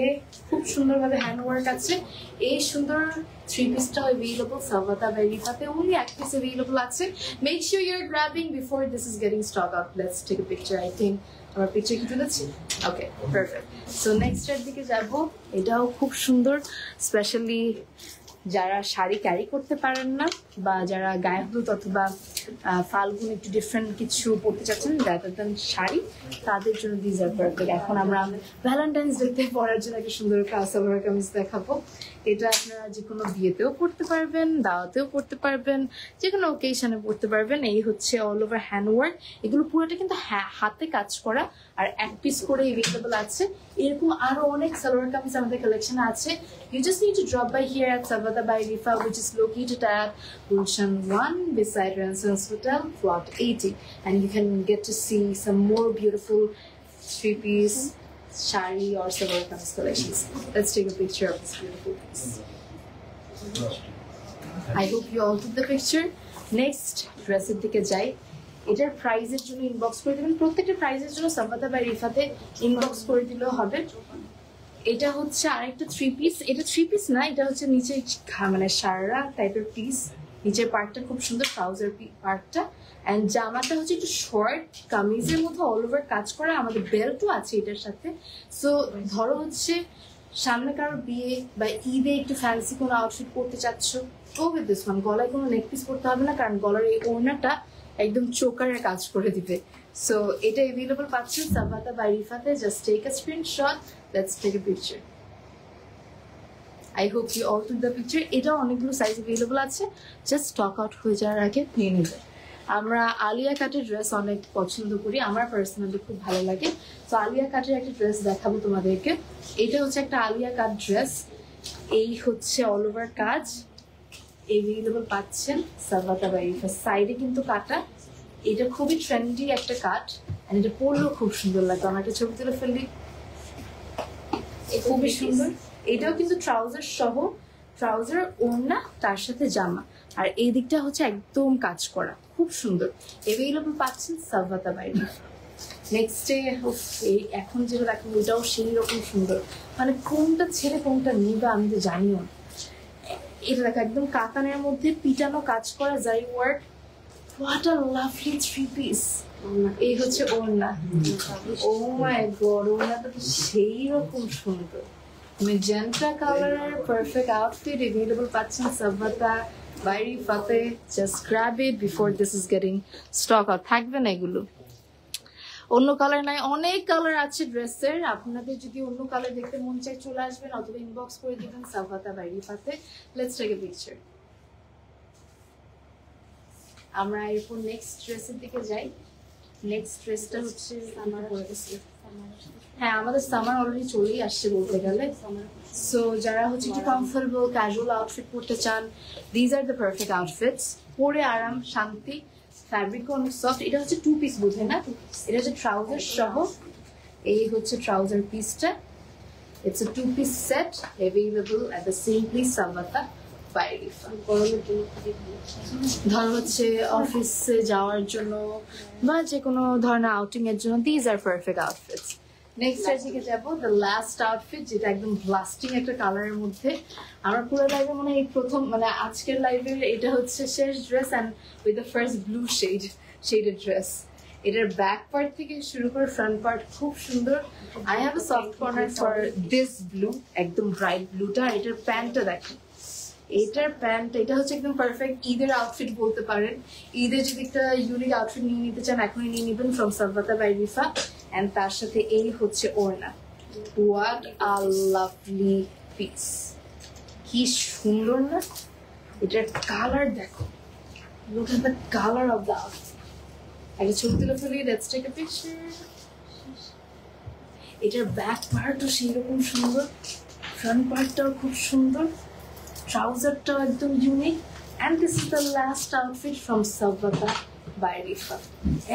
খুব সুন্দরভাবে হ্যান্ড ওয়ার্ক আছে। এই সুন্দর 3 পিসটা অ্যাভেলেবল সাভাতা বাই রিফাতে। only এক পিস অ্যাভেলেবল আছে। Make sure you are grabbing before this is getting stock out. Let's take a picture. I think আমার পিকচার কি তুলেছি? ওকে, পারফেক্ট। সো নেক্সট এর দিকে যাব। এটাও খুব সুন্দর, স্পেশালি যারা শাড়ি ক্যারি করতে পারেন না বা যারা গায়ে হলুদ অথবা ফাল্গুন একটু ডিফারেন্ট কিছু পড়তে চাচ্ছেন রাদার দ্যান শাড়ি, তাদের জন্য দিজ আর পারফেক্ট। এখন আমরা ভ্যালেন্টাইন্স ডেতে পরার জন্য একটা সুন্দর সালোয়ার কামিজ দেখাবো। এটা আপনারা যে কোনো বিয়েতেও পড়তে পারবেন, দাওয়াতেও পড়তে পারবেন, যে কোনো ওকেশনে পড়তে পারবেন। এই হচ্ছে অল ওভার হ্যান্ড ওয়ার্ক। এগুলো পুরোটা কিন্তু হাতে কাজ করা আর এক পিস করে অ্যাভেলেবল আছে। এরকম আরো অনেক সালোয়ার কামিজ আমাদের কালেকশনে আছে। You just need to drop by here at Savatha by Rifa, which is located at Gulshan 1 beside Renaissance Hotel, plot 80. And you can get to see some more beautiful 3-piece shari or salwar kameez collections. Let's take a picture of this beautiful piece. I hope you all took the picture. Next, dress এর দিকে যাই। এটার প্রাইজের জন্য inbox করে দেবেন। প্রত্যেকটা প্রাইজের জন্য সাভাতা বাই রিফাতে ইনবক্স করে দিলেও হবে। এটা হচ্ছে আরেকটা 3 পিস। এটা 3 পিস না, এটা হচ্ছে নিচে মানে সারা টাইপের পিস। নিচের পার্টটা খুব সুন্দর, ট্রাউজার পার্টটা। এন্ড জামাটা হচ্ছে একটু শর্ট কামিজের মধ্যে অল ওভার কাজ করা। আমাদের বেল্টও আছে এটার সাথে। সো ধরো হচ্ছে সামনে কারোর বিয়ে বা ঈদে একটু ফ্যান্সি কোনো আউটফিট পরতে চাচ্ছ, তো উইথ দিস ওয়ান। গলায় কোনো নেক পিস পরতে হবে না, কারণ গলার এই ওড়নাটা একদম চোকারের কাজ করে দিবে। সো এটা অ্যাভেলেবল পাচ্ছেন সাভাতা বাই রিফাতে। Just take a screenshot. Let's take a picture. I hope you all took the picture. এটাও অনেকগুলো সাইজ অ্যাভেলেবল আছে, জাস্ট স্টক আউট হয়ে যাওয়ার আগে নিয়ে নেবে। আমরা আলিয়া কাটের ড্রেস অনেক পছন্দ করি, আমার পার্সোনালি খুব ভালো লাগে। তো আলিয়া কাটের একটা ড্রেস দেখাবো তোমাদেরকে। এটা হচ্ছে একটা আলিয়া কাট ড্রেস। এই হচ্ছে অল ওভার কাজ অ্যাভেলেবল পাচ্ছেন সাভাতা বাই রিফা। সাইডে কিন্তু কাটা, এটা খুবই ট্রেন্ডি একটা কাট। এন্ড এটা পরলেও খুব সুন্দর লাগে। আমার একটা ছবি তুলে ফেললি, খুবই সুন্দর। এটাও কিন্তু ট্রাউজার সহ, ট্রাউজার ওড়না তার সাথে জামা। আর এই দিকটা হচ্ছে একদম কাজ করা, খুব সুন্দর। অ্যাভেলেবল পাচ্ছেন সাভাতা বাই রিফা। নেক্সট ডে এই এখন যেটা দেখো এটাও সেই রকম সুন্দর। মানে কোনটা ছেড়ে কোনটা নিবে আমি তো জানিও না। এটা দেখো একদম কাতানের মধ্যে পিটানো কাজ করা জারি work. What a lovely 3 piece. এই হচ্ছে ওড়না। ও মাই গড, ওড়নাটা তো সেই রকম সুন্দর। ম্যাজেন্টা কালারের পারফেক্ট আউটফিট অ্যাভেলেবল পাচ্ছেন সাভাতা বাই রিফাতে। Just grab it before this is getting stock out. থাকবে না এগুলো, অন্য কালার নাই, অনেক কালার আছে ড্রেসের। আপনাদের যদি অন্য কালার দেখতে মন চায় চলে আসবেন অথবা ইনবক্স করে দিবেন সাভাতা বাই রিফাতে। Let's take a picture. আমরা এরপর নেক্সট ড্রেসের দিকে যাই। নেক্সট ড্রেসটা হচ্ছে আমার হ্যাঁ আমাদের সামার অলরেডি চলেই আসছে বলতে গেলে। সো যারা হচ্ছে একটু কমফোর্টেবল ক্যাজুয়াল আউটফিট পরতে চান, these are the perfect outfits. পরে আরাম শান্তি ফ্যাব্রিক অনেক সফট। এটা হচ্ছে 2 পিস বোধ হয় না, এটা হচ্ছে ট্রাউজার সহ। এই হচ্ছে ট্রাউজার পিসটা। It's a 2-piece set available at the same place Savata by Rifa. ধর হচ্ছে অফিসে যাওয়ার জন্য বা যে কোনো ধরনের আউটিং এর জন্য these R perfect outfits. Next দিকে যাবো, দ্য লাস্ট আউটফিট, যেটা একদম ব্লাস্টিং একটা কালারের মধ্যে। আমার পুরো লাইভে মানে এই প্রথম, মানে আজকের লাইভের এটা হচ্ছে শেষ dress, and with the first blue shaded dress. এটার ব্যাক পার্ট থেকে শুরু করে ফ্রন্ট পার্ট খুব সুন্দর। I have a soft corner for this blue, একদম ব্রাইট ব্লুটা। এটার প্যান্টটা দেখেন, এটার প্যান্ট, এটা হচ্ছে একদম পারফেক্ট ঈদের আউটফিট বলতে পারেন। ঈদের যদি একটা ইউনিক আউটফিট নিয়ে নিতে চান এখনই নিয়ে নিবেন ফ্রম সাভাতা বাই রিফা। অ্যান্ড তার সাথে এই হচ্ছে ওড়না। হোয়াট আ লাভলি পিস, কি সুন্দর না? এটার কালার দেখো, look at the colour of the outfit. একটা ছবি তুলে ফেলি, লেটস টেক আ পিকচার। এটার ব্যাক পার্টও সেই রকম সুন্দর, ফ্রন্ট পার্টটাও খুব সুন্দর, ট্রাউজারটাও একদম unique. And this is the last outfit from সাভাতা by Rifa.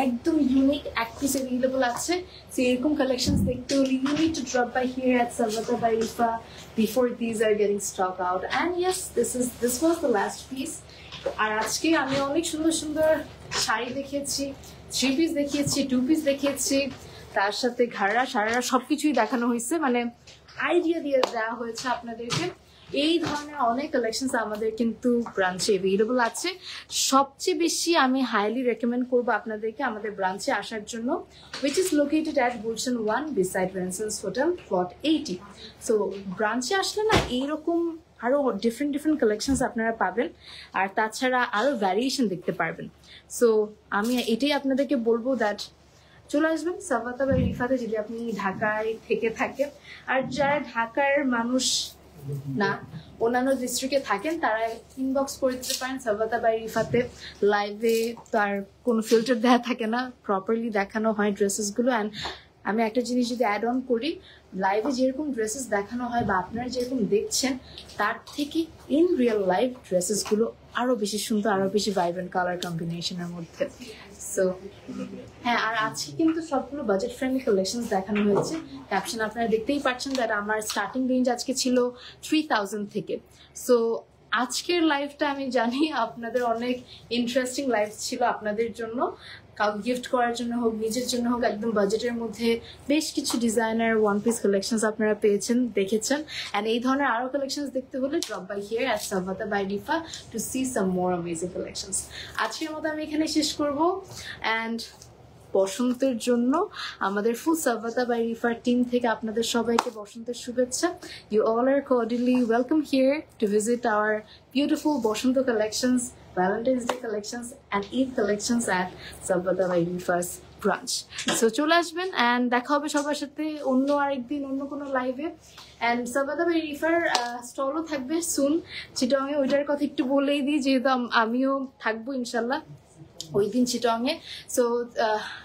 একদম ইউনিক, এক পিস অ্যাভেলেবল আছে। সো এরকম কালেকশন দেখতে হলে you need to drop by here at সাভাতা by Rifa before these are getting stock out. And yes, this was the last piece. আর আজকে আমি অনেক সুন্দর সুন্দর শাড়ি দেখিয়েছি, 3 পিস দেখিয়েছি, 2 পিস দেখিয়েছি, তার সাথে ঘাড়া সারারা সবকিছুই দেখানো হয়েছে, মানে আইডিয়া দিয়ে দেওয়া হয়েছে আপনাদেরকে। এই ধরনের অনেক কালেকশনস আমাদের কিন্তু ব্রাঞ্চে অ্যাভেলেবল আছে। সবচেয়ে বেশি আমি হাইলি রেকমেন্ড করবো আপনাদেরকে আমাদের ব্রাঞ্চে আসার জন্য, which is located at Gulshan 1 beside Renaissance Hotel, plot 80. So ব্রাঞ্চে আসলে না এইরকম আরো ডিফারেন্ট কালেকশনস আপনারা পাবেন, আর তাছাড়া আরো ভ্যারিয়েশন দেখতে পারবেন। সো আমি এটাই আপনাদেরকে বলবো দ্যাট চলে আসবেন সাভাতা বাই রিফাতে যদি আপনি ঢাকায় থেকে থাকেন। আর যারা ঢাকার মানুষ না, অন্যান্য ডিস্ট্রিক্টে থাকেন, তারা ইনবক্স করে দিতে পারেন সাভাতা বাই রিফাতে। লাইভে তার কোনো ফিল্টার দেওয়া থাকে না, প্রপারলি দেখানো হয় ড্রেসেসগুলো। অ্যান্ড আমি একটা জিনিস যদি অ্যাড অন করি, লাইভে যেরকম ড্রেসেস দেখানো হয় বা আপনারা যেরকম দেখছেন, তার থেকে ইন রিয়েল লাইফ ড্রেসেসগুলো আরো বেশি সুন্দর, আরো বেশি ভাইব্রেন্ট কালার কম্বিনেশনের মধ্যে। সো হ্যাঁ, আর আজকে কিন্তু সবগুলো বাজেট ফ্রেন্ডলি কালেকশন দেখানো হয়েছে। ক্যাপশন আপনারা দেখতেই পাচ্ছেন দ্যাট আমার স্টার্টিং রেঞ্জ আজকে ছিল 3000 থেকে। সো আজকের লাইফটা আমি জানি আপনাদের অনেক ইন্টারেস্টিং লাইফ ছিল আপনাদের জন্য, কাউ গিফট করার জন্য হোক, নিজের জন্য হোক, একদম বাজেটের মধ্যে বেশ কিছু ডিজাইনার 1 পিস কালেকশনস আপনারা পেয়েছেন, দেখেছেন। অ্যান্ড এই ধরনের আরো কালেকশনস দেখতে হলে drop by here at সাভাতা by Rifa to see some more amazing collections. আজকের মতো আমি এখানে শেষ করব। অ্যান্ড বসন্তের জন্য আমাদের ফুল সাভাতা বাই রিফার টিম থেকে আপনাদের সবাইকে বসন্তের শুভেচ্ছা। You all are cordially welcome here to visit our beautiful Basanta collections, Valentine's Day collections and Eid collections at Sabbata by Rifa's branch. So চলে আসবেন and দেখা হবে সবার সাথে অন্য আরেকদিন অন্য কোনো লাইভে। And Sabbata by Rifaর স্টলও থাকবে সুন চিটাগাংয়ে, ওইটার কথা একটু বলেই দিই যেহেতু আমিও থাকবো ইনশাল্লাহ ওই দিন চিটাগাংয়ে। সো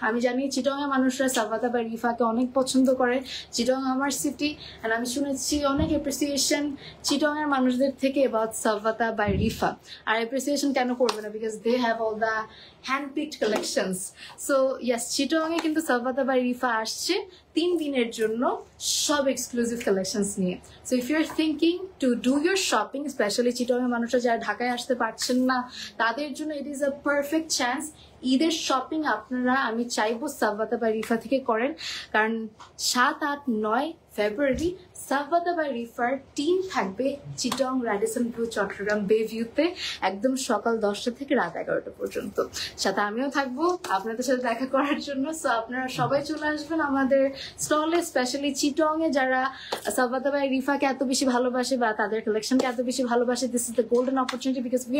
আমি জানি চিটাগাংয়ের মানুষরা সাভাতা বাই রিফাকে অনেক পছন্দ করে। চিটাগাং আমার সিটি, অ্যান্ড আমি শুনেছি অনেক অ্যাপ্রিসিয়েশন চিটাগাংয়ের মানুষদের থেকে অ্যাবাউট সাভাতা বাই রিফা। আর অ্যাপ্রিসিয়েশন কেন করবে না, because they have all the hand picked collections. So yes, চিটাগাংয়ে কিন্তু সাভাতা বাই রিফা আসছে 3 দিনের জন্য সব এক্সক্লুসিভ কালেকশনস নিয়ে। So if you are thinking to do your shopping, specially চিটাগাংয়ের মানুষরা যারা ঢাকায় আসতে পারছেন না, তাদের জন্য it is a perfect chance. ঈদের শপিং আপনারা আমি চাইবো সাভাতা বাই রিফা থেকে করেন, কারণ 7, 8, 9 ফেব্রুয়ারি সাভাতা বাই রিফার টিম থাকবে চিটাগং র্যাডিসন ব্লু চট্টগ্রাম বে ভিউতে একদম সকাল 10টা থেকে রাত 11টা পর্যন্ত। সাথে আমিও থাকবো আপনাদের সাথে দেখা করার জন্য। সো আপনারা সবাই চলে আসবেন আমাদের স্টলে, স্পেশালি চিটাগং এ যারা সাভাতা বাই রিফাকে এত বেশি ভালোবাসে বা তাদের কালেকশনকে এত বেশি ভালোবাসে। This is the golden opportunity because we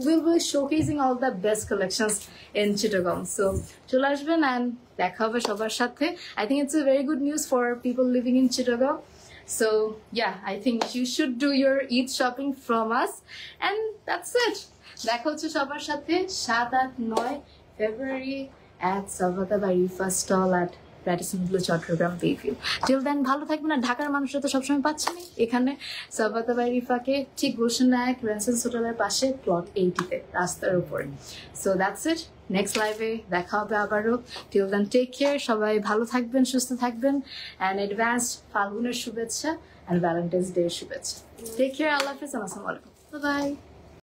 will be showcasing all the best collections in Chittagong. So চলে আসবেন অ্যান্ড দেখা হবে সবার সাথে। I think it's a very good news for people living in Chittagong. So yeah, I think you should do your Eid shopping from us, and that's it. দেখা হচ্ছে সবার সাথে 7, 8, 9 February at Sabbata by Rifa stall at Radisson Blu, Chittagong, Bayview. Till then ভালো থাকবেন। আর ঢাকার মানুষরা তো সবসময় পাচ্ছেনি এখানে সাবাতা বাই রিফাকে, ঠিক গুলশান নায়ক রেন্সেন্স হোটেলের পাশে প্লট 80-তে রাস্তার উপরে। সো দ্যাটস ইট, নেক্সট লাইভে দেখা হবে আবারও। টিল দেন টেক কেয়ার, সবাই ভালো থাকবেন, সুস্থ থাকবেন, অ্যান্ড অ্যাডভান্স ফাল্গুনের শুভেচ্ছা অ্যান্ড ভ্যালেন্টাইন্স ডে শুভেচ্ছা। টেক কেয়ার, আল্লাহ হাফিজ, আসসালামু আলাইকুম, বাই বাই।